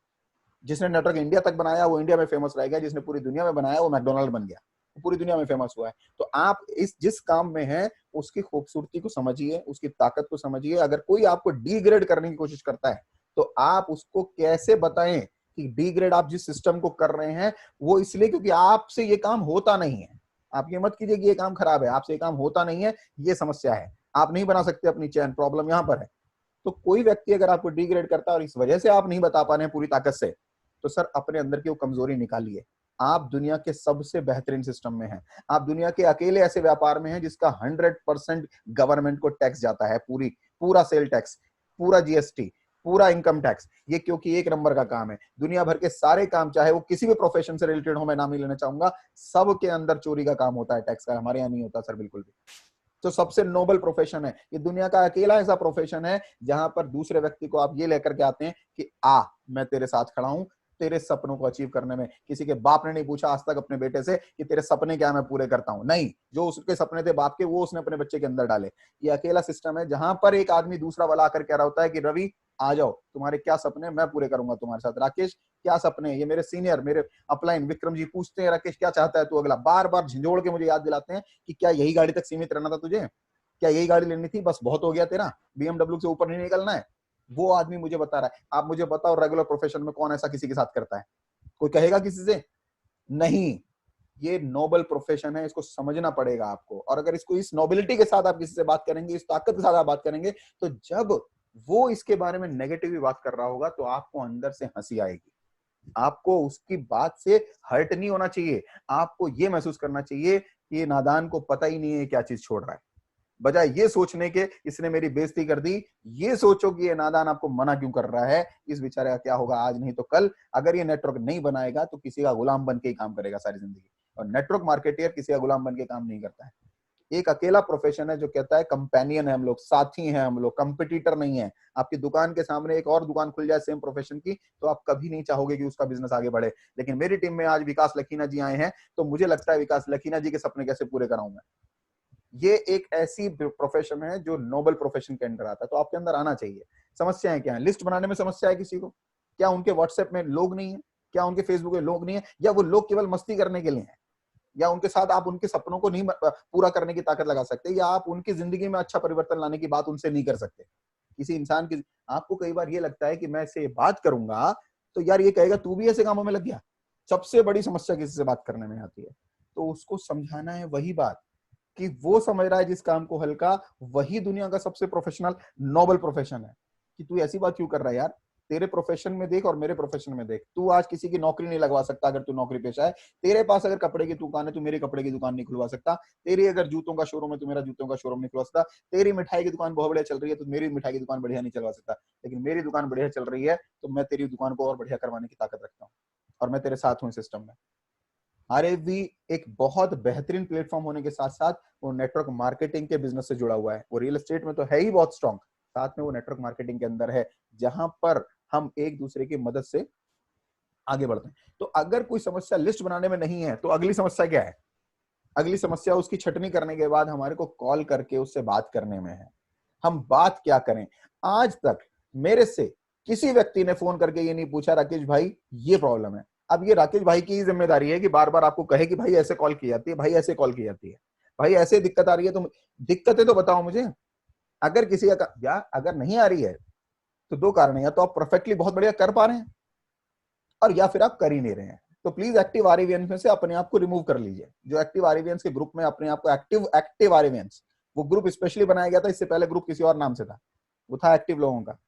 जिसने नेटवर्क इंडिया तक बनाया वो इंडिया में फेमस रह गया, जिसने पूरी दुनिया में बनाया वो मैकडोनाल्ड बन गया, पूरी दुनिया में फेमस हुआ है। तो आप इस जिस काम में हैं उसकी खूबसूरती को समझिए, उसकी ताकत को समझिए। अगर कोई आपको डिग्रेड करने की कोशिश करता है तो आप उसको कैसे बताएं कि डिग्रेड आप जिस सिस्टम को कर रहे हैं वो इसलिए क्योंकि आपसे ये काम होता नहीं है। आप ये मत कीजिए कि ये काम खराब है, आपसे ये काम होता नहीं है, ये समस्या है, आप नहीं बना सकते अपनी चैन, प्रॉब्लम यहां पर है। तो कोई व्यक्ति अगर आपको डिग्रेड करता है और इस वजह से आप नहीं बता पा रहे हैं पूरी ताकत से, तो सर अपने अंदर की वो कमजोरी निकालिए। आप दुनिया के सबसे बेहतरीन सिस्टम में हैं। आप दुनिया के अकेले ऐसे व्यापार में हैं जिसका 100% गवर्नमेंट को टैक्स जाता है, पूरा सेल टैक्स, पूरा जीएसटी, पूरा इनकम टैक्स। ये क्योंकि एक नंबर का काम है। दुनिया भर के सारे काम, चाहे वो किसी भी प्रोफेशन से रिलेटेड हो, मैं नाम नहीं लेना चाहूंगा, सबके अंदर चोरी का काम होता है टैक्स का। हमारे यहाँ नहीं होता सर बिल्कुल भी। तो सबसे नोबल प्रोफेशन है ये, दुनिया का अकेला ऐसा प्रोफेशन है जहां पर दूसरे व्यक्ति को आप ये लेकर के आते हैं कि मैं तेरे साथ खड़ा हूं तेरे सपनों को अचीव करने में। किसी के बाप ने नहीं पूछा आज तक अपने बेटे से कि तेरे सपने क्या मैं पूरे करता हूं, नहीं, जो उसके सपने थे बाप के वो उसने अपने बच्चे के अंदर डाले। ये अकेला सिस्टम है जहां पर एक आदमी दूसरा वाला आकर कह रहा होता है कि रवि आ जाओ, तुम्हारे क्या सपने मैं पूरे करूंगा तुम्हारे साथ। राकेश क्या सपने, ये मेरे सीनियर, मेरे अपलाइन विक्रम जी पूछते हैं राकेश क्या चाहता है तू अगला, बार बार झिझोड़ के मुझे याद दिलाते हैं कि क्या यही गाड़ी तक सीमित रहना था तुझे, क्या यही गाड़ी लेनी थी, बस बहुत हो गया तेरा, बीएमडब्ल्यू से ऊपर नहीं निकलना है। वो आदमी मुझे बता रहा है। आप मुझे बताओ रेगुलर प्रोफेशन में कौन ऐसा किसी के साथ करता है? कोई कहेगा किसी से? नहीं। ये नोबल प्रोफेशन है, इसको समझना पड़ेगा आपको। और अगर इसको इस नोबिलिटी के साथ आप किसी से बात करेंगे, इस ताकत के साथ आप बात करेंगे, तो जब वो इसके बारे में नेगेटिव बात कर रहा होगा तो आपको अंदर से हंसी आएगी। आपको उसकी बात से हर्ट नहीं होना चाहिए, आपको ये महसूस करना चाहिए कि ये नादान को पता ही नहीं है क्या चीज छोड़ रहा है। बजाय ये सोचने के इसने मेरी बेइज्जती कर दी, ये सोचो कि ये नादान आपको मना क्यों कर रहा है। इस बेचारे का क्या होगा आज नहीं तो कल। अगर ये नेटवर्क नहीं बनाएगा तो किसी का गुलाम बन के ही काम करेगा सारी जिंदगी। और नेटवर्क मार्केटियर किसी का गुलाम बन के काम नहीं करता है। एक अकेला प्रोफेशन है जो कहता है कंपेनियन है हम लोग, साथी हैं हम लोग, कंपटीटर नहीं है। आपकी दुकान के सामने एक और दुकान खुल जाए सेम प्रोफेशन की तो आप कभी नहीं चाहोगे कि उसका बिजनेस आगे बढ़े। लेकिन मेरी टीम में आज विकास लखीना जी आए हैं तो मुझे लगता है विकास लखीना जी के सपने कैसे पूरे कराऊं मैं। ये एक ऐसी प्रोफेशन है जो नोबल प्रोफेशन के अंदर आता है, तो आपके अंदर आना चाहिए। समस्याएं क्या है? लिस्ट बनाने में समस्या है किसी को? क्या उनके व्हाट्सएप में लोग नहीं है? क्या उनके फेसबुक में लोग नहीं है? या वो लोग केवल मस्ती करने के लिए हैं? या उनके साथ आप उनके सपनों को नहीं पूरा करने की ताकत लगा सकते? या आप उनकी जिंदगी में अच्छा परिवर्तन लाने की बात उनसे नहीं कर सकते? किसी इंसान की, आपको कई बार ये लगता है कि मैं इससे बात करूंगा तो यार ये कहेगा तू भी ऐसे कामों में लग गया। सबसे बड़ी समस्या किसी से बात करने में आती है, तो उसको समझाना है वही बात कि वो समझ रहा है जिस काम को हल्का, वही दुनिया का सबसे प्रोफेशनल नोबल प्रोफेशन है। कि तू ऐसी बात क्यों कर रहा है यार? तेरे प्रोफेशन में देख और मेरे प्रोफेशन में देख। तू आज किसी की नौकरी नहीं लगवा सकता अगर तू नौकरी पेशा है। तेरे पास अगर कपड़े की दुकान है, तू मेरे कपड़े की दुकान नहीं खुलवा सकता। तेरी अगर जूतों का शोरूम है, तो मेरा जूतों का शोरूम नहीं खुलवा सकता। तेरी मिठाई की दुकान बहुत बढ़िया चल रही है, तो मेरी मिठाई की दुकान बढ़िया नहीं चलवा सकता। लेकिन मेरी दुकान बढ़िया चल रही है तो मैं तेरी दुकान को और बढ़िया करवाने की ताकत रखता हूँ, और मैं तेरे साथ हूँ सिस्टम में। RAV एक बहुत बेहतरीन प्लेटफॉर्म होने के साथ साथ वो नेटवर्क मार्केटिंग के बिजनेस से जुड़ा हुआ है। वो रियल एस्टेट में तो है ही बहुत स्ट्रांग, साथ में वो नेटवर्क मार्केटिंग के अंदर है जहां पर हम एक दूसरे की मदद से आगे बढ़ते हैं। तो अगर कोई समस्या लिस्ट बनाने में नहीं है तो अगली समस्या क्या है? अगली समस्या उसकी छटनी करने के बाद हमारे को कॉल करके उससे बात करने में है। हम बात क्या करें? आज तक मेरे से किसी व्यक्ति ने फोन करके ये नहीं पूछा राकेश भाई ये प्रॉब्लम है। अब ये राकेश भाई की जिम्मेदारी है कि बार बार आपको कहे कि भाई ऐसे कॉल की जाती है, भाई ऐसे कॉल की जाती है, भाई ऐसे दिक्कत आ रही है, तो दिक्कतें तो बताओ मुझे। अगर किसी का या अगर नहीं आ रही है तो दो कारण है, या तो आप परफेक्टली बहुत बढ़िया कर पा रहे हैं और या फिर आप कर ही नहीं रहे हैं। तो प्लीज एक्टिव आरएवीएंस में से अपने आप को रिमूव कर लीजिए। जो एक्टिव आरएवीएंस के ग्रुप में अपने आप को एक्टिव आरएवीएंस, वो ग्रुप स्पेशली बनाया गया था, इससे पहले ग्रुप किसी और नाम से था, वो था एक्टिव लोगों का।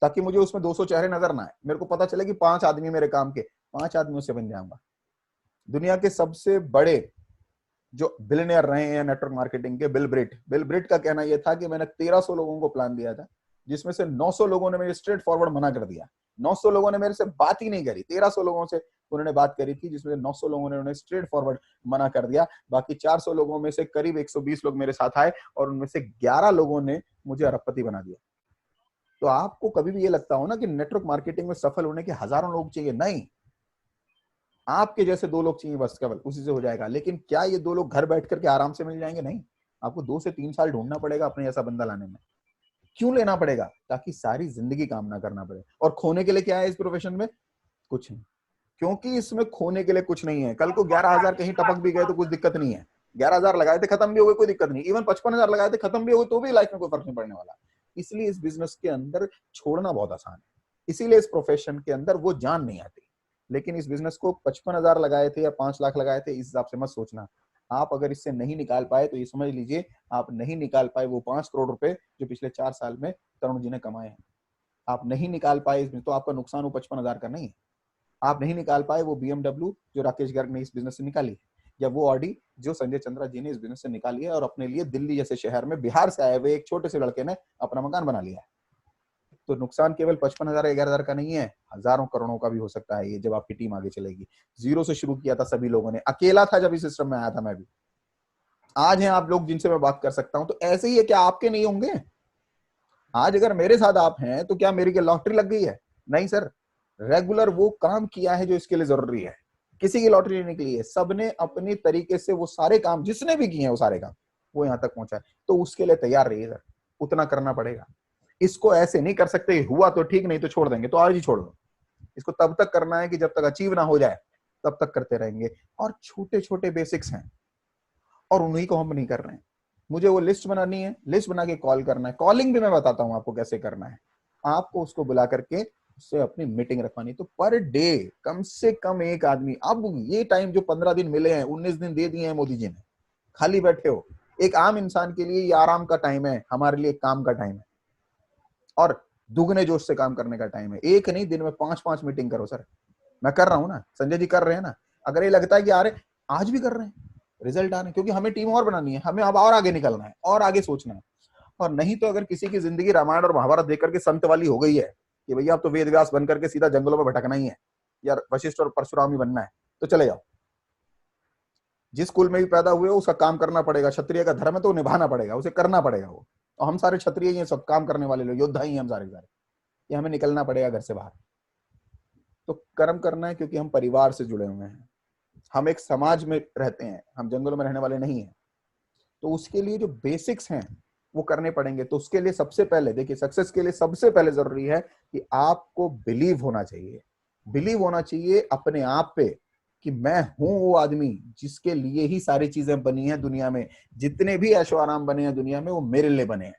ताकि मुझे उसमें 200 चेहरे नजर ना आए, मेरे को पता चले कि 5 आदमी मेरे काम के, 5 आदमियों से बन जाऊंगा। दुनिया के सबसे बड़े जो बिलियनियर रहे हैं नेटवर्क मार्केटिंग के, बिल ब्रेट का कहना यह था कि मैंने 1300 लोगों को प्लान दिया था, जिसमें से 900 लोगों ने मेरे स्ट्रेट फॉरवर्ड मना कर दिया। 900 लोगों ने मेरे से बात ही नहीं करी, 1300 लोगों से उन्होंने बात करी थी, जिसमें 900 लोगों ने उन्हें स्ट्रेट फॉरवर्ड मना कर दिया। बाकी 400 लोगों में से करीब 120 लोग मेरे साथ आए और उनमें से 11 लोगों ने मुझे अरबपति बना दिया। तो आपको कभी भी ये लगता हो ना कि नेटवर्क मार्केटिंग में सफल होने के हजारों लोग चाहिए, नहीं, आपके जैसे 2 लोग चाहिए बस, केवल उसी से हो जाएगा। लेकिन क्या ये 2 लोग घर बैठ करके आराम से मिल जाएंगे? नहीं, आपको 2 से 3 साल ढूंढना पड़ेगा अपने जैसा बंदा लाने में। क्यों लेना पड़ेगा? ताकि सारी जिंदगी काम ना करना पड़े। और खोने के लिए क्या है इस प्रोफेशन में? कुछ नहीं, क्योंकि इसमें खोने के लिए कुछ नहीं है। कल को 11,000 कहीं टपक भी गए तो कुछ दिक्कत नहीं है, 11,000 लगाए थे खत्म भी हो गए, कोई दिक्कत नहीं। इवन 55,000 लगाए थे खत्म भी हो गए तो भी लाइफ में कोई फर्क नहीं पड़ने वाला। इसलिए इस बिजनेस के अंदर छोड़ना बहुत आसान है, इसीलिए इस प्रोफेशन के अंदर वो जान नहीं आती। लेकिन इस बिजनेस को 55,000 लगाए थे या 5 लाख लगाए थे, इस हिसाब से मत सोचना। आप अगर इससे नहीं निकाल पाए तो ये समझ लीजिए आप नहीं निकाल पाए वो 5 करोड़ रुपए जो पिछले 4 साल में तरुण जी ने कमाए हैं। आप नहीं निकाल पाए इसमें, तो आपका नुकसान वो 55,000 का नहीं है। आप नहीं निकाल पाए वो BMW जो राकेश गर्ग ने इस बिजनेस से निकाली है, या वो ऑडी जो संजय चंद्रा जी ने इस बिजनेस से निकाली है, और अपने लिए दिल्ली जैसे शहर में बिहार से आए हुए एक छोटे से लड़के ने अपना मकान बना लिया है। तो नुकसान केवल 55,000 11,000 का नहीं है, हजारों करोड़ों का भी हो सकता है ये, जब आपकी टीम आगे चलेगी। 0 से शुरू किया था सभी लोगों ने, अकेला था जब इस सिस्टम में आया था मैं भी। आज हैं आप लोग जिनसे मैं बात कर सकता हूं, तो ऐसे ही है, क्या आपके नहीं होंगे? आज अगर मेरे साथ आप हैं तो क्या मेरी क्या लॉटरी लग गई है? नहीं सर, रेगुलर वो काम किया है जो इसके लिए जरूरी है। किसी की लॉटरी नहीं निकली है, सबने अपनी तरीके से वो सारे काम जिसने भी किए हैं वो सारे काम वो यहां तक पहुंचा है। तो उसके लिए तैयार रहिए सर, उतना करना पड़ेगा। इसको ऐसे नहीं कर सकते हुआ तो ठीक, नहीं तो छोड़ देंगे, तो आज ही छोड़ दो। इसको तब तक करना है कि जब तक अचीव ना हो जाए तब तक करते रहेंगे। और छोटे छोटे बेसिक्स हैं और उन्हीं को हम नहीं कर रहे हैं। मुझे वो लिस्ट बनानी है, लिस्ट बना के कॉल करना है। कॉलिंग भी मैं बताता हूं आपको कैसे करना है। आपको उसको बुला करके उससे अपनी मीटिंग रखवानी। तो पर डे कम से कम एक आदमी, अब ये टाइम जो 15 दिन मिले हैं, 19 दिन दे दिए हैं मोदी जी ने, खाली बैठे हो, एक आम इंसान के लिए ये आराम का टाइम है, हमारे लिए काम का टाइम है और दुगने जोश से काम करने का टाइम है। एक नहीं, दिन में 5-5 मीटिंग करो सर। मैं कर रहा हूं ना, संजय जी कर रहे हैं ना। अगर ये लगता है कि यार आज भी कर रहे हैं, रिजल्ट आ रहे हैं, क्योंकि हमें टीम और बनानी है, हमें अब और आगे निकलना है और आगे सोचना है। और नहीं तो अगर किसी की जिंदगी रामायण और महाभारत देख करके संत वाली हो गई है कि भैया अब तो वेद व्यास बन करके सीधा जंगलों में भटकना ही है, यार वशिष्ठ और परशुराम ही बनना है, तो चले जाओ। जिस कुल में भी पैदा हुए उसका काम करना पड़ेगा, क्षत्रिय का धर्म है तो निभाना पड़ेगा, उसे करना पड़ेगा वो। और हम सारे क्षत्रिय ही हैं, सब काम करने वाले लोग, योद्धा ही हैं हम सारे सारे। ये हमें निकलना पड़ेगा घर से बाहर। तो कर्म करना है, क्योंकि हम परिवार से जुड़े हुए हैं, हम एक समाज में रहते हैं, हम जंगलों में रहने वाले नहीं हैं। तो उसके लिए जो बेसिक्स हैं वो करने पड़ेंगे। तो उसके लिए सबसे पहले देखिए, सक्सेस के लिए सबसे पहले जरूरी है कि आपको बिलीव होना चाहिए। बिलीव होना चाहिए अपने आप पे कि मैं हूं वो आदमी जिसके लिए ही सारी चीजें बनी हैं दुनिया में। जितने भी ऐशो आराम बने हैं दुनिया में वो मेरे लिए बने हैं।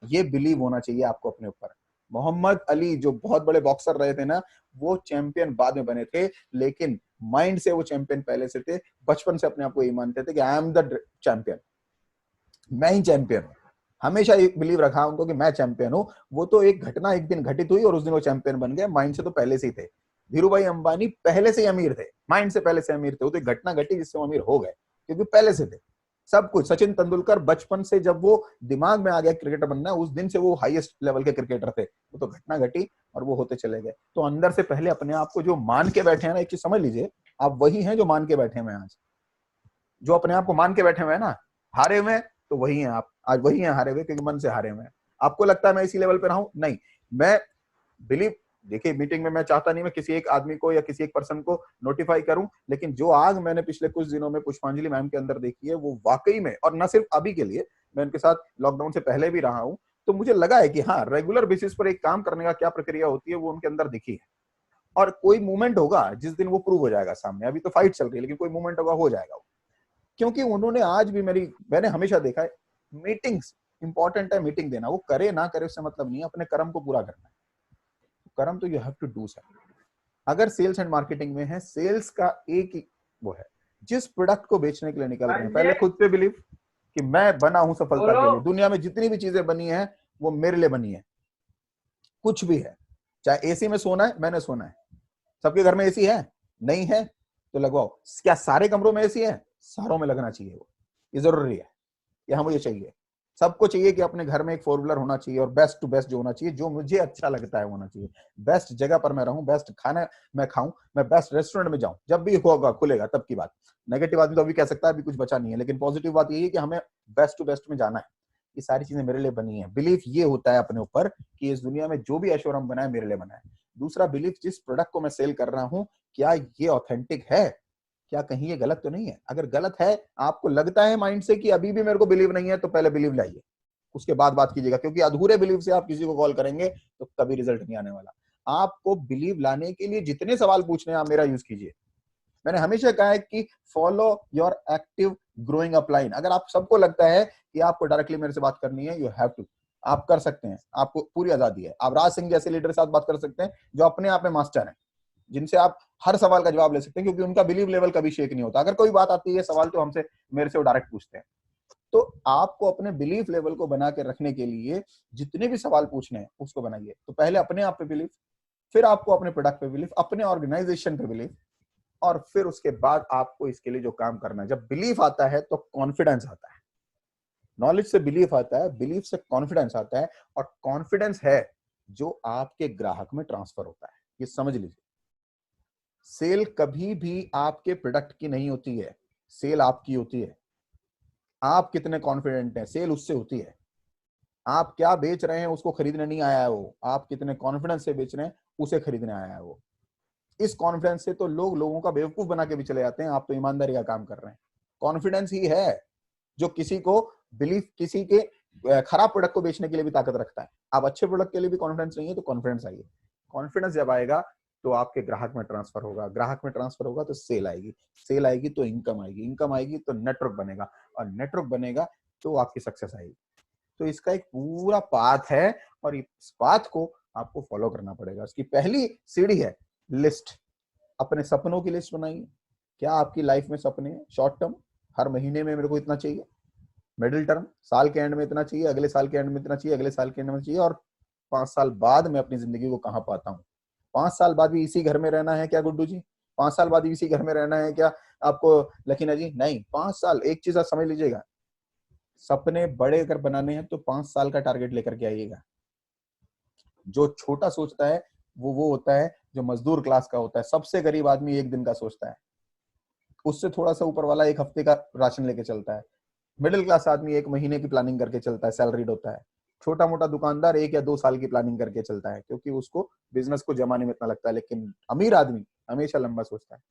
ये बिलीव होना चाहिए आपको अपने ऊपर। मोहम्मद अली जो बहुत बड़े बॉक्सर रहे थे ना, वो चैंपियन बाद में बने थे, लेकिन माइंड से वो चैंपियन पहले से थे। बचपन से अपने आप को ये मानते थे कि आई एम द चैंपियन, मैं ही चैंपियन हूं। हमेशा एक बिलीव रखा उनको कि मैं चैंपियन हूं। वो तो एक घटना एक दिन घटित हुई और उस दिन वो चैंपियन बन गए, माइंड से तो पहले से ही थे। धीरू भाई अंबानी पहले से ही अमीर थे, माइंड से पहले से अमीर थे। वो तो एक घटना घटी जिससे वो अमीर हो गए, क्योंकि पहले से थे सब कुछ। सचिन तेंदुलकर बचपन से जब वो दिमाग में आ गया क्रिकेटर बनना, उस दिन से वो हाईएस्ट लेवल के क्रिकेटर थे। वो तो घटना घटी और वो होते चले गए। तो अंदर से पहले अपने आप को जो मान के बैठे हैं ना, एक चीज समझ लीजिए, आप वही हैं जो मान के बैठे हैं। आज जो अपने आप को मान के बैठे हुए हैं ना, हारे हुए, तो वही हैं आप आज, वही हैं हारे हुए, क्योंकि मन से हारे हुए हैं। आपको लगता है मैं इसी लेवल पे रहा हूं? नहीं, मैं बिलीव, देखिए मीटिंग में मैं चाहता नहीं मैं किसी एक आदमी को या किसी एक पर्सन को नोटिफाई करूं, लेकिन जो आग मैंने पिछले कुछ दिनों में पुष्पांजलि मैम के अंदर देखी है, वो वाकई में, और न सिर्फ अभी के लिए, मैं उनके साथ लॉकडाउन से पहले भी रहा हूं, तो मुझे लगा है कि हाँ, रेगुलर बेसिस पर एक काम करने का क्या प्रक्रिया होती है वो उनके अंदर दिखी है। और कोई मूवमेंट होगा जिस दिन वो प्रूव हो जाएगा सामने। अभी तो फाइट चल रही है, लेकिन कोई मूवमेंट होगा, हो जाएगा वो। क्योंकि उन्होंने आज भी मैंने हमेशा देखा है, मीटिंग्स इंपॉर्टेंट है, मीटिंग देना, वो करे ना करे उससे मतलब नहीं है, अपने कर्म को पूरा करना है। कर्म तो you have to do sir. अगर सेल्स एंड मार्केटिंग में है, सेल्स का एक ही वो है, जिस प्रोडक्ट को बेचने के लिए निकल रहे हैं, पहले खुद पे बिलीव कि मैं बना हूं सफलता के लिए। दुनिया में जितनी भी चीजें बनी हैं वो मेरे लिए बनी है, कुछ भी है, चाहे एसी में सोना है, मैंने सोना है। सबके घर में एसी है? नहीं है तो लगवाओ। क्या सारे कमरों में एसी है? सारों में लगना चाहिए, वो ये जरूरी है, ये मुझे चाहिए। सबको चाहिए कि अपने घर में एक फोर व्हीलर होना चाहिए और बेस्ट टू बेस्ट जो होना चाहिए, जो मुझे अच्छा लगता है होना चाहिए। बेस्ट जगह पर मैं रहूं, बेस्ट खाना मैं खाऊं, मैं बेस्ट रेस्टोरेंट में जाऊं। जब भी होगा खुलेगा तब की बात। नेगेटिव आदमी तो अभी कह सकता है अभी कुछ बचा नहीं है, लेकिन पॉजिटिव बात यही है कि हमें बेस्ट टू बेस्ट में जाना है। ये सारी चीजें मेरे लिए बनी है। बिलीफ ये होता है अपने ऊपर कि इस दुनिया में जो भी ऐश्वर्य हम बनाए मेरे लिए बनाए। दूसरा बिलीफ, जिस प्रोडक्ट को मैं सेल कर रहा हूं क्या ये ऑथेंटिक है, क्या कहीं ये गलत तो नहीं है। अगर गलत है, आपको लगता है माइंड से कि अभी भी मेरे को बिलीव नहीं है, तो पहले बिलीव लाइए, उसके बाद बात कीजिएगा। क्योंकि अधूरे बिलीव से आप किसी को कॉल करेंगे तो कभी रिजल्ट नहीं आने वाला। आपको बिलीव लाने के लिए जितने सवाल पूछने हैं आप मेरा यूज कीजिए। मैंने हमेशा कहा है कि follow your active growing upline. अगर आप सबको लगता है कि आपको डायरेक्टली मेरे से बात करनी है, यू हैव टू, आप कर सकते हैं, आपको पूरी आजादी है। आप राज सिंह जैसे लीडर के साथ बात कर सकते हैं जो अपने आप में मास्टर हैं, जिनसे आप हर सवाल का जवाब ले सकते हैं, क्योंकि उनका बिलीव लेवल कभी शेक नहीं होता। अगर कोई बात आती है सवाल तो हमसे, मेरे से वो डायरेक्ट पूछते हैं। तो आपको अपने बिलीफ लेवल को बना के रखने के लिए जितने भी सवाल पूछने हैं उसको बनाइए। तो पहले अपने आप पे बिलीफ, फिर आपको अपने प्रोडक्ट पे बिलीफ, अपने ऑर्गेनाइजेशन पे बिलीफ, और फिर उसके बाद आपको इसके लिए जो काम करना है। जब बिलीफ आता है तो कॉन्फिडेंस आता है। नॉलेज से बिलीफ आता है, बिलीफ से कॉन्फिडेंस आता है, और कॉन्फिडेंस है जो आपके ग्राहक में ट्रांसफर होता है। ये समझ लीजिए, सेल कभी भी आपके प्रोडक्ट की नहीं होती है, सेल आपकी होती है। आप कितने कॉन्फिडेंट हैं, सेल उससे होती है। आप क्या बेच रहे हैं उसको खरीदने नहीं आया है वो, आप कितने कॉन्फिडेंस से बेच रहे हैं उसे खरीदने आया है वो। इस कॉन्फिडेंस से तो लोगों का बेवकूफ बना के भी चले जाते हैं। आप तो ईमानदारी का काम कर रहे हैं। कॉन्फिडेंस ही है जो किसी को बिलीफ, किसी के खराब प्रोडक्ट को बेचने के लिए भी ताकत रखता है। आप अच्छे प्रोडक्ट के लिए भी कॉन्फिडेंस नहीं है तो कॉन्फिडेंस आइए। कॉन्फिडेंस जब आएगा तो आपके ग्राहक में ट्रांसफर होगा, ग्राहक में ट्रांसफर होगा तो सेल आएगी, सेल आएगी तो इनकम आएगी, इनकम आएगी तो नेटवर्क बनेगा, और नेटवर्क बनेगा तो आपकी सक्सेस आएगी। तो इसका एक पूरा पाथ है, और इस पाथ को आपको फॉलो करना पड़ेगा। इसकी पहली सीढ़ी है लिस्ट। अपने सपनों की लिस्ट बनाइए। क्या आपकी लाइफ में सपने हैं? शॉर्ट टर्म, हर महीने में मेरे को इतना चाहिए, मिडिल टर्म, साल के एंड में इतना चाहिए, अगले साल के एंड में इतना चाहिए, अगले साल के एंड में चाहिए, और 5 साल बाद मैं अपनी जिंदगी को कहां पाता हूं। 5 साल बाद भी इसी घर में रहना है क्या गुड्डू जी? 5 साल बाद भी इसी घर में रहना है क्या आपको लकीना जी? नहीं, 5 साल। एक चीज आप समझ लीजिएगा, सपने बड़े अगर बनाने हैं तो 5 साल का टारगेट लेकर के आइएगा। जो छोटा सोचता है वो होता है जो मजदूर क्लास का होता है। सबसे गरीब आदमी एक दिन का सोचता है, उससे थोड़ा सा ऊपर वाला एक हफ्ते का राशन लेके चलता है। मिडिल क्लास आदमी 1 महीने की प्लानिंग करके चलता है, सैलरीड होता है। छोटा मोटा दुकानदार 1 या 2 साल की प्लानिंग करके चलता है, क्योंकि उसको बिजनेस को जमाने में इतना लगता है। लेकिन अमीर आदमी हमेशा लंबा सोचता है।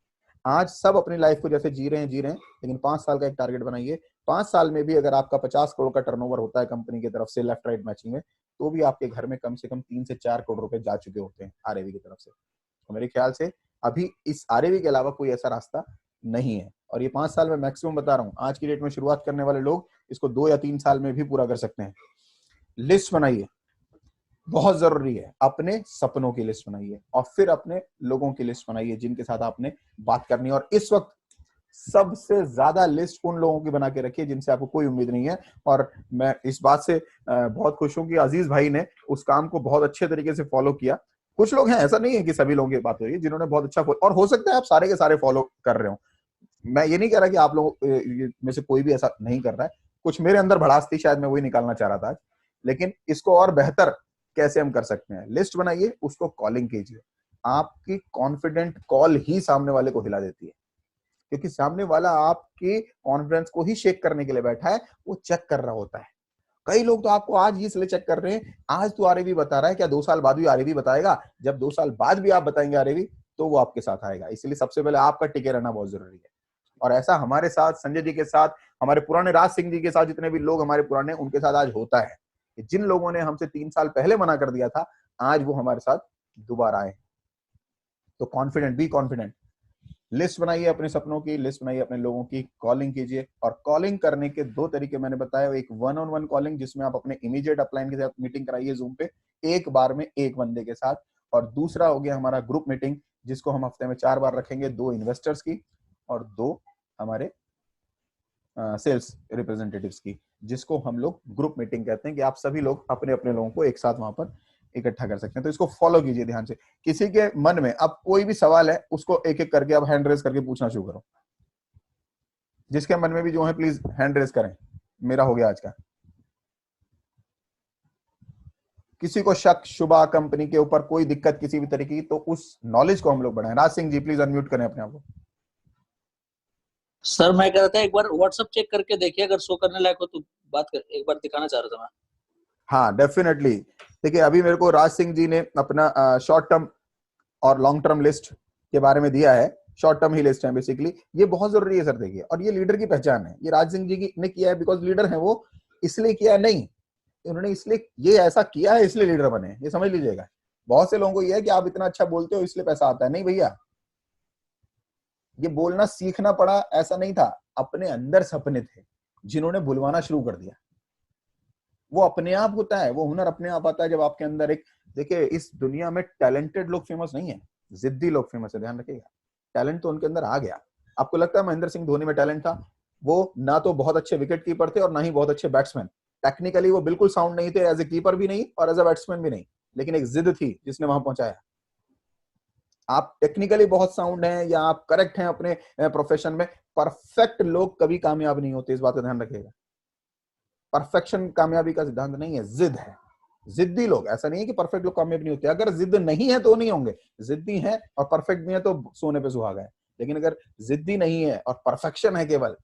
आज सब अपनी लाइफ को जैसे जी रहे हैं, लेकिन 5 साल का एक टारगेट बनाइए। 5 साल में भी अगर आपका 50 करोड़ का टर्नओवर होता है कंपनी की तरफ से लेफ्ट राइट मैचिंग में, तो भी आपके घर में कम से कम 3 से 4 करोड़ रुपए जा चुके होते हैं आरएवी की तरफ से। तो मेरे ख्याल से अभी इस आरएवी के अलावा कोई ऐसा रास्ता नहीं है, और ये 5 साल में मैक्सिमम बता रहा हूँ। आज की डेट में शुरुआत करने वाले लोग इसको 2 या 3 साल में भी पूरा कर सकते हैं। लिस्ट बनाइए, बहुत जरूरी है। अपने सपनों की लिस्ट बनाइए, और फिर अपने लोगों की लिस्ट बनाइए जिनके साथ आपने बात करनी है। और इस वक्त सबसे ज्यादा लिस्ट उन लोगों की बना के रखिए जिनसे आपको कोई उम्मीद नहीं है। और मैं इस बात से बहुत खुश हूं कि अजीज भाई ने उस काम को बहुत अच्छे तरीके से फॉलो किया। कुछ लोग हैं, ऐसा नहीं है कि सभी लोगों की बात हो रही है, जिन्होंने बहुत अच्छा, और हो सकता है आप सारे के सारे फॉलो कर रहे हो। मैं ये नहीं कह रहा कि आप लोग में से कोई भी ऐसा नहीं कर रहा है। कुछ मेरे अंदर भड़ास थी, शायद मैं वही निकालना चाह रहा था आज। लेकिन इसको और बेहतर कैसे हम कर सकते हैं? लिस्ट बनाइए, उसको कॉलिंग कीजिए। आपकी कॉन्फिडेंट कॉल ही सामने वाले को हिला देती है, क्योंकि सामने वाला आपके कॉन्फिडेंस को ही शेक करने के लिए बैठा है, वो चेक कर रहा होता है। कई लोग तो आपको आज ही इसलिए चेक कर रहे हैं, आज तो आरएवी बता रहा है, क्या 2 साल बाद भी आरएवी बताएगा? जब 2 साल बाद भी आप बताएंगे आरएवी, तो वो आपके साथ आएगा। इसलिए सबसे पहले आपका टिके रहना बहुत जरूरी है। और ऐसा हमारे साथ, संजय जी के साथ, हमारे पुराने राज सिंह जी के साथ, जितने भी लोग हमारे पुराने, उनके साथ आज होता है कि जिन लोगों ने हमसे 3 साल पहले मना कर दिया था, आज वो हमारे साथ दोबारा आए। तो कॉन्फिडेंट, बी कॉन्फिडेंट। लिस्ट बनाइए अपने सपनों की, लिस्ट बनाइए अपने लोगों की, कॉलिंग कीजिए। और कॉलिंग करने के 2 तरीके मैंने बताया। एक 1-on-1 कॉलिंग, जिसमें आप अपने इमीडिएट अपलाइन के साथ मीटिंग कराइए जूम पे, एक बार में एक बंदे के साथ। और दूसरा हो गया हमारा ग्रुप मीटिंग, जिसको हम हफ्ते में 4 बार रखेंगे, 2 इन्वेस्टर्स की और 2 हमारे सेल्स रिप्रेजेंटेटिव्स की, जिसको हम लोग ग्रुप मीटिंग कहते हैं, कि आप सभी लोग अपने अपने लोगों को एक साथ वहां पर इकट्ठा कर सकते हैं। तो इसको फॉलो कीजिए ध्यान से। किसी के मन में अब कोई भी सवाल है उसको एक एक करके अब हैंड रेज करके पूछना शुरू करो। जिसके मन में भी जो है प्लीज हैंड रेज करें। मेरा हो गया आज का। किसी को शक शुबा कंपनी के ऊपर कोई दिक्कत किसी भी तरीके की, तो उस नॉलेज को हम लोग बढ़ाएं। राज सिंह जी प्लीज अनम्यूट करें अपने आप को। सर मैं कह रहा था एक बार व्हाट्सएप चेक करके देखिए, अगर शो करने लायक हो तो बात कर, एक बार दिखाना चाह रहा था मैं। हाँ डेफिनेटली। देखिए अभी मेरे को राज सिंह जी ने अपना शॉर्ट टर्म और लॉन्ग टर्म लिस्ट के बारे में दिया है। शॉर्ट टर्म ही लिस्ट है बेसिकली। ये बहुत जरूरी है सर। देखिए, और ये लीडर की पहचान है। ये राज सिंह जी की ने किया है बिकॉज लीडर है वो, इसलिए किया नहीं। उन्होंने इसलिए ये ऐसा किया है इसलिए लीडर बने, ये समझ लीजिएगा। बहुत से लोगों को ये है कि आप इतना अच्छा बोलते हो इसलिए पैसा आता है। नहीं भैया, ये बोलना सीखना पड़ा, ऐसा नहीं था। अपने अंदर सपने थे जिन्होंने बुलवाना शुरू कर दिया। वो अपने आप होता है, वो हुनर अपने आप आता है जब आपके अंदर एक, देखिए इस दुनिया में टैलेंटेड लोग फेमस नहीं है, जिद्दी लोग फेमस है। ध्यान रखिएगा, टैलेंट तो उनके अंदर आ गया। आपको लगता है महेंद्र सिंह धोनी में टैलेंट था? वो ना तो बहुत अच्छे विकेट कीपर थे और ना ही बहुत अच्छे बैट्समैन। टेक्निकली वो बिल्कुल साउंड नहीं थे, एज ए कीपर भी नहीं और एज ए बैट्समैन भी नहीं, लेकिन एक जिद थी जिसने वहां पहुंचाया। आप टेक्निकली बहुत साउंड हैं या आप करेक्ट हैं अपने प्रोफेशन में, परफेक्ट लोग कभी कामयाब नहीं होते, इस बात का ध्यान रखिएगा। परफेक्शन कामयाबी का सिद्धांत नहीं है, जिद है। जिद्दी लोग, ऐसा नहीं है कि परफेक्ट लोग कामयाब नहीं होते। अगर जिद नहीं है तो नहीं होंगे, जिद्दी हैं और परफेक्ट भी है तो सोने पे सुहागा है। लेकिन अगर जिद्दी नहीं है और परफेक्शन है केवल,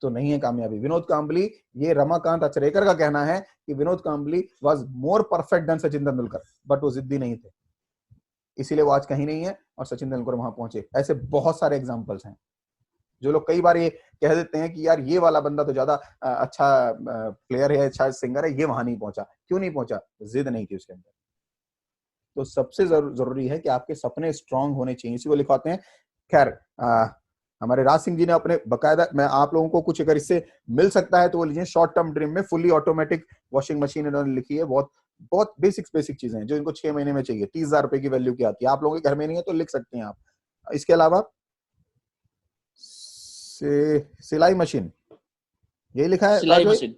तो नहीं है कामयाबी। विनोद कांबली, ये रमाकांत अचरेकर का कहना है कि Vinod Kambli was more perfect than Sachin Tendulkar, but वो जिद्दी नहीं थे, इसीलिए वो आज कहीं नहीं है और सचिन तेंदुलकर वहां पहुंचे। ऐसे बहुत सारे एग्जांपल्स हैं। जो लोग कई बार ये कह देते हैं कि यार ये वाला बंदा तो ज्यादा अच्छा प्लेयर है, अच्छा सिंगर है, ये वहां नहीं पहुंचा। क्यों नहीं पहुंचा? जिद नहीं थी उसके अंदर। तो सबसे जरूरी है कि आपके सपने स्ट्रांग होने चाहिए, इसी को लिखवाते हैं। खैर हमारे राज सिंह जी ने अपने बकायदा, मैं आप लोगों को कुछ अगर इससे मिल सकता है तो वो लीजिए। शॉर्ट टर्म ड्रीम में फुली ऑटोमेटिक वॉशिंग मशीन इन्होंने लिखी है। बहुत बहुत बेसिक चीजें हैं जो इनको 6 महीने में चाहिए। 30,000 रुपए की वैल्यू की आती है। आप लोगों के घर में नहीं है तो लिख सकते हैं आप। इसके अलावा सिलाई मशीन, यही लिखा है सिलाई मशीन,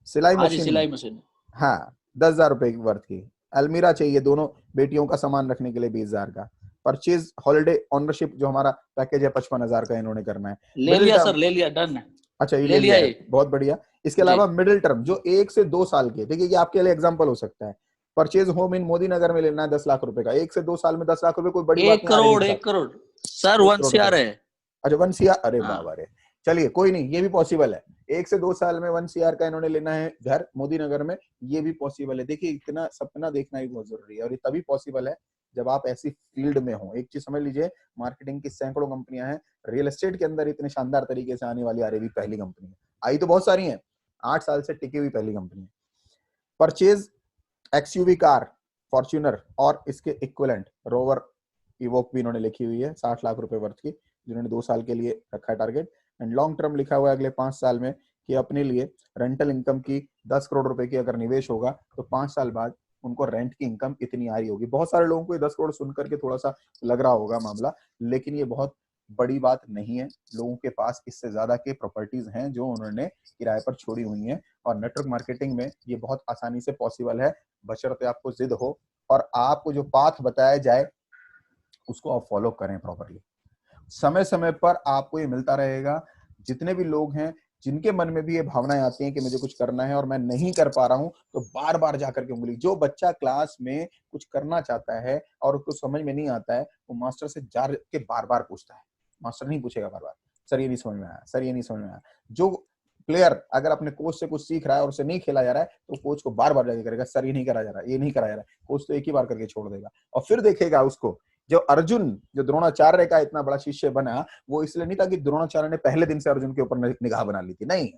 सिलाई हाँ जी मशीन, सिलाई मशीन, हाँ 10,000 रुपए की वर्थ की। अलमीरा चाहिए दोनों बेटियों का सामान रखने के लिए 20,000 का। परचेज हॉलिडे ऑनरशिप जो हमारा पैकेज है 55,000 का इन्होंने करना है। ले लिया सर, ले लिया, डन है। अच्छा ये ले लिया है, ये। बहुत बढ़िया। इसके अलावा मिडिल टर्म जो 1 से 2 साल के, देखिए ये आपके लिए एग्जांपल हो सकता है। परचेज होम इन मोदी नगर में लेना है 10 लाख रुपए का। 1 से 2 साल में 10 लाख रुपए कोई बड़ी बात नहीं। 1 करोड़ सर, 1 CR है। अच्छा 1 CR, अरे हाँ। बाबा रे, चलिए कोई नहीं, ये भी पॉसिबल है। 1 से 2 साल में 1 CR का इन्होंने लेना है घर मोदी नगर में, ये भी पॉसिबल है। देखिए इतना सपना देखना ही बहुत जरूरी है और ये तभी पॉसिबल है जब आप ऐसी फील्ड में हो। एक चीज समझ लीजिए, मार्केटिंग की सैकड़ों कंपनियां हैं, रियल एस्टेट के अंदर इतने शानदार तरीके से आने वाली आरएवी पहली कंपनी है। आई तो बहुत सारी हैं, 8 साल से टिकी हुई पहली कंपनी है। परचेज एक्सयूवी कार फॉर्च्यूनर और इसके इक्विवेलेंट रोवर इवोक भी इन्होंने लिखी हुई है 60 लाख रुपए वर्थ की, जिन्होंने 2 साल के लिए रखा है टारगेट। एंड लॉन्ग टर्म लिखा हुआ है अगले 5 साल में कि अपने लिए रेंटल इनकम की 10 करोड़ रुपए की अगर निवेश होगा तो 5 साल बाद उनको रेंट की इनकम इतनी आ रही होगी। बहुत सारे लोगों को ये 10 करोड़ सुनकर के थोड़ा सा लग रहा होगा मामला, लेकिन ये बहुत बड़ी बात नहीं है। लोगों के पास इससे ज्यादा के प्रॉपर्टीज हैं जो उन्होंने किराए पर छोड़ी हुई हैं और नेटवर्क मार्केटिंग में ये बहुत आसानी से पॉसिबल है, बशर्ते आपको जिद हो और आपको जो पाथ बताया जाए उसको आप फॉलो करें प्रॉपरली। समय समय पर आपको ये मिलता रहेगा। जितने भी लोग हैं जिनके मन में भी ये भावनाएं आती हैं कि मुझे कुछ करना है और मैं नहीं कर पा रहा हूं, तो बार बार जाकर के उंगली, जो बच्चा क्लास में कुछ करना चाहता है और उसको समझ में नहीं आता है, वो मास्टर से जा के बार बार पूछता है। मास्टर नहीं पूछेगा बार बार, सर ये नहीं समझ में आया, सर ये नहीं समझ में आया। जो प्लेयर अगर अपने कोच से कुछ सीख रहा है और उसे नहीं खेला जा रहा है तो कोच को बार बार जाके करेगा, सर ये नहीं करा जा रहा, ये नहीं करा जा रहा। कोच तो एक ही बार करके छोड़ देगा और फिर देखेगा उसको। जो अर्जुन, जो द्रोणाचार्य का इतना बड़ा शिष्य बना, वो इसलिए नहीं था कि द्रोणाचार्य ने पहले दिन से अर्जुन के ऊपर निगाह बना ली थी, नहीं,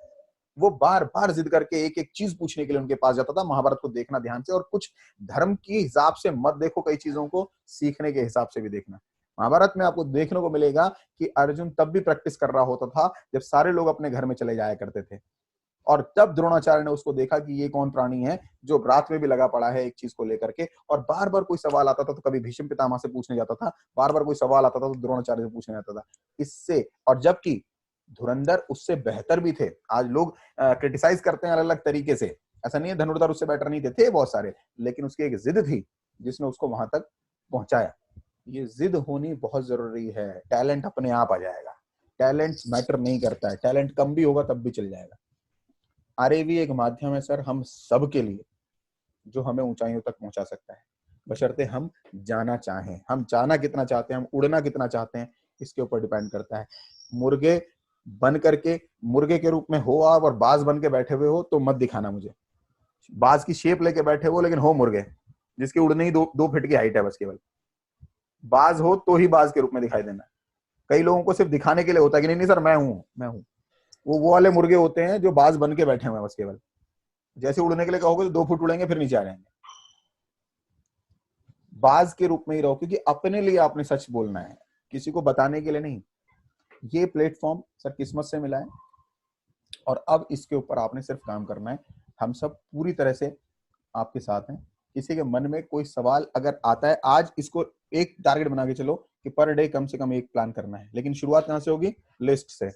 वो बार बार जिद करके एक एक चीज पूछने के लिए उनके पास जाता था। महाभारत को देखना ध्यान से, और कुछ धर्म की हिसाब से मत देखो, कई चीजों को सीखने के हिसाब से भी देखना। महाभारत में आपको देखने को मिलेगा कि अर्जुन तब भी प्रैक्टिस कर रहा होता था जब सारे लोग अपने घर में चले जाया करते थे, और तब द्रोणाचार्य ने उसको देखा कि ये कौन प्राणी है जो रात में भी लगा पड़ा है एक चीज को लेकर के। और बार बार कोई सवाल आता था तो कभी भीष्म पितामह से पूछने जाता था, बार बार कोई सवाल आता था तो द्रोणाचार्य से पूछने जाता था। इससे, और जबकि धुरंधर उससे बेहतर भी थे। आज लोग क्रिटिसाइज करते हैं अलग अलग तरीके से, ऐसा नहीं है धनुर्धर उससे बेटर नहीं थे बहुत सारे, लेकिन उसकी एक जिद थी जिसने उसको वहां तक पहुंचाया। ये जिद होनी बहुत जरूरी है। टैलेंट अपने आप आ जाएगा, टैलेंट मैटर नहीं करता है, टैलेंट कम भी होगा तब भी चल जाएगा। आरएवी एक माध्यम है सर हम सब के लिए जो हमें ऊंचाइयों तक पहुंचा सकता है, बशर्ते हम जाना चाहें। हम जाना कितना चाहते हैं, हम उड़ना कितना चाहते हैं, इसके ऊपर डिपेंड करता है। मुर्गे बन करके मुर्गे के रूप में हो आप और बाज बन के बैठे हुए हो तो मत दिखाना मुझे। बाज की शेप लेके बैठे हो लेकिन हो मुर्गे, जिसकी उड़ने ही 2 फीट की हाइट है बस, केवल बाज हो तो ही बाज के रूप में दिखाई देना। कई लोगों को सिर्फ दिखाने के लिए होता है कि नहीं नहीं सर मैं हूं। वो वाले मुर्गे होते हैं जो बाज बन के बैठे हुए हैं बस, केवल जैसे उड़ने के लिए कहोगे तो 2 फुट उड़ेंगे फिर नीचे आ जाएंगे। बाज के रूप में ही रहो, क्योंकि अपने लिए आपने सच बोलना है, किसी को बताने के लिए नहीं। ये प्लेटफॉर्म सर किस्मत से मिला है और अब इसके ऊपर आपने सिर्फ काम करना है। हम सब पूरी तरह से आपके साथ हैं। किसी के मन में कोई सवाल अगर आता है, आज इसको एक टारगेट बना के चलो कि पर डे कम से कम एक प्लान करना है, लेकिन शुरुआत कहां से होगी? लिस्ट से।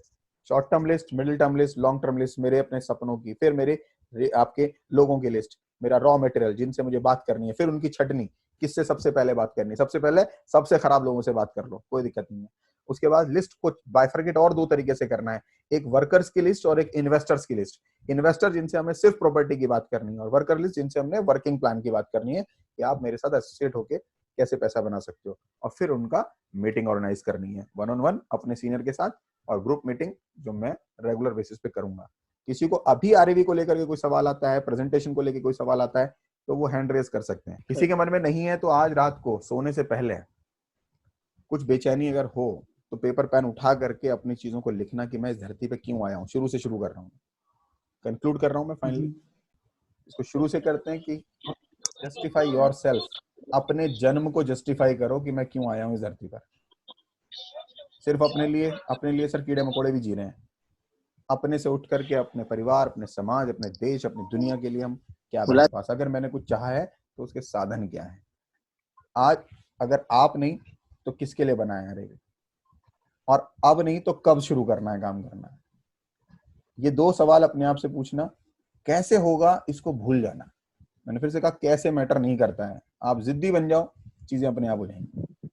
Short term list, middle term list, long term list, मेरे अपने सपनों की, फिर मेरे आपके लोगों की लिस्ट, मेरा रॉ मटेरियल जिनसे मुझे बात करनी है, फिर उनकी छटनी, किससे सबसे पहले बात करनी है। सबसे पहले सबसे खराब लोगों से बात कर लो, कोई दिक्कत नहीं है। उसके बाद लिस्ट को बाइफरकेट और 2 तरीके से करना है, एक वर्कर्स की लिस्ट और एक इन्वेस्टर्स की लिस्ट। इन्वेस्टर जिनसे हमें सिर्फ प्रॉपर्टी की बात करनी है, और वर्कर लिस्ट जिनसे हमने वर्किंग प्लान की बात करनी है कि आप मेरे साथ एसोसिएट होके कैसे पैसा बना सकते हो। और फिर उनका मीटिंग ऑर्गेनाइज करनी है 1-on-1 अपने सीनियर के साथ, और ग्रुप मीटिंग जो मैं रेगुलर बेसिस पे करूंगा। किसी को अभी आरएवी को लेकर के कोई सवाल आता है, प्रेजेंटेशन को लेकर कोई सवाल आता है, तो वो हैंड रेज कर सकते हैं। किसी के मन में नहीं है तो आज रात को सोने से पहले कुछ बेचैनी अगर हो तो पेपर पेन उठा करके अपनी चीजों को लिखना कि मैं इस धरती पे क्यों आया हूँ। शुरू से शुरू कर रहा हूँ, कंक्लूड कर रहा हूँ मैं फाइनली। इसको शुरू से करते हैं कि जस्टिफाई योरसेल्फ, अपने जन्म को जस्टिफाई करो कि मैं क्यों आया हूँ इस धरती पर। सिर्फ अपने लिए सर कीड़े मकोड़े भी जी रहे हैं। अपने से उठ करके अपने परिवार, अपने समाज, अपने देश, अपनी दुनिया के लिए हम क्या मेरे पास, अगर मैंने कुछ चाहा है तो उसके साधन क्या है। आज अगर आप नहीं तो किसके लिए बनाया है, और अब नहीं तो कब शुरू करना है काम करना है। ये 2 सवाल अपने आप से पूछना। कैसे होगा इसको भूल जाना। मैंने फिर से कहा कैसे मैटर नहीं करता है, आप जिद्दी बन जाओ, चीजें अपने आप हो जाएंगी।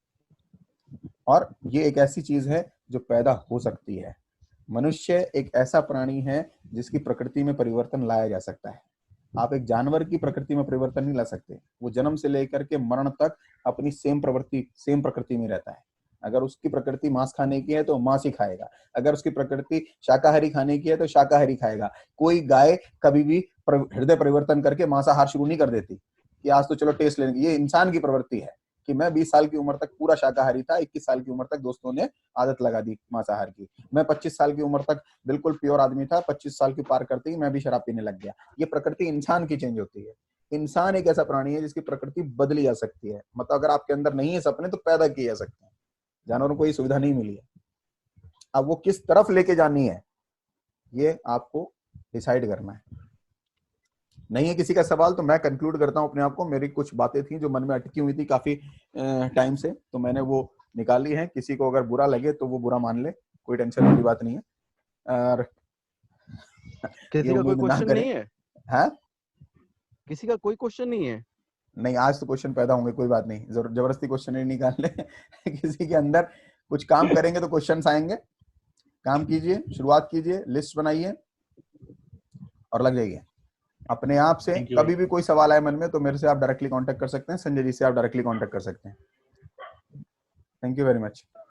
और ये एक ऐसी चीज है जो पैदा हो सकती है। मनुष्य एक ऐसा प्राणी है जिसकी प्रकृति में परिवर्तन लाया जा सकता है। आप एक जानवर की प्रकृति में परिवर्तन नहीं ला सकते। वो जन्म से लेकर के मरण तक अपनी सेम प्रकृति में रहता है। अगर उसकी प्रकृति मांस खाने की है तो मांस ही खाएगा, अगर उसकी प्रकृति शाकाहारी खाने की है तो शाकाहारी खाएगा। कोई गाय कभी भी हृदय परिवर्तन करके मांसाहार शुरू नहीं कर देती कि आज तो चलो टेस्ट लेने की। ये इंसान की प्रवृत्ति है कि मैं 20 साल की उम्र तक पूरा शाकाहारी था, 21 साल की उम्र तक दोस्तों ने आदत लगा दी मांसाहार की। मैं 25 साल की उम्र तक बिल्कुल प्योर आदमी था, 25 साल की पार करते ही मैं भी शराब पीने लग गया। ये प्रकृति इंसान की चेंज होती है। इंसान एक ऐसा प्राणी है जिसकी प्रकृति बदली जा सकती है। मतलब अगर आपके अंदर नहीं है सपने तो पैदा किए जा सकते हैं। जानवरों को ये सुविधा नहीं मिली है। अब वो किस तरफ लेके जानी है ये आपको डिसाइड करना है। नहीं है किसी का सवाल तो मैं कंक्लूड करता हूं अपने आप को। मेरी कुछ बातें थी जो मन में अटकी हुई थी काफी टाइम से, तो मैंने वो निकाली है। किसी को अगर बुरा लगे तो वो बुरा मान ले, कोई टेंशन वाली बात नहीं है। और किसी का कोई क्वेश्चन नहीं है? हाँ, किसी का कोई क्वेश्चन नहीं है? नहीं, आज तो क्वेश्चन पैदा होंगे, कोई बात नहीं, जबरदस्ती क्वेश्चन नहीं निकालने। किसी के अंदर कुछ काम करेंगे तो क्वेश्चन आएंगे। काम कीजिए, शुरुआत कीजिए, लिस्ट बनाइए और लग जाइए अपने आप से। कभी भी कोई सवाल आए मन में तो मेरे से आप डायरेक्टली कांटेक्ट कर सकते हैं, संजय जी से आप डायरेक्टली कांटेक्ट कर सकते हैं। Thank you very much.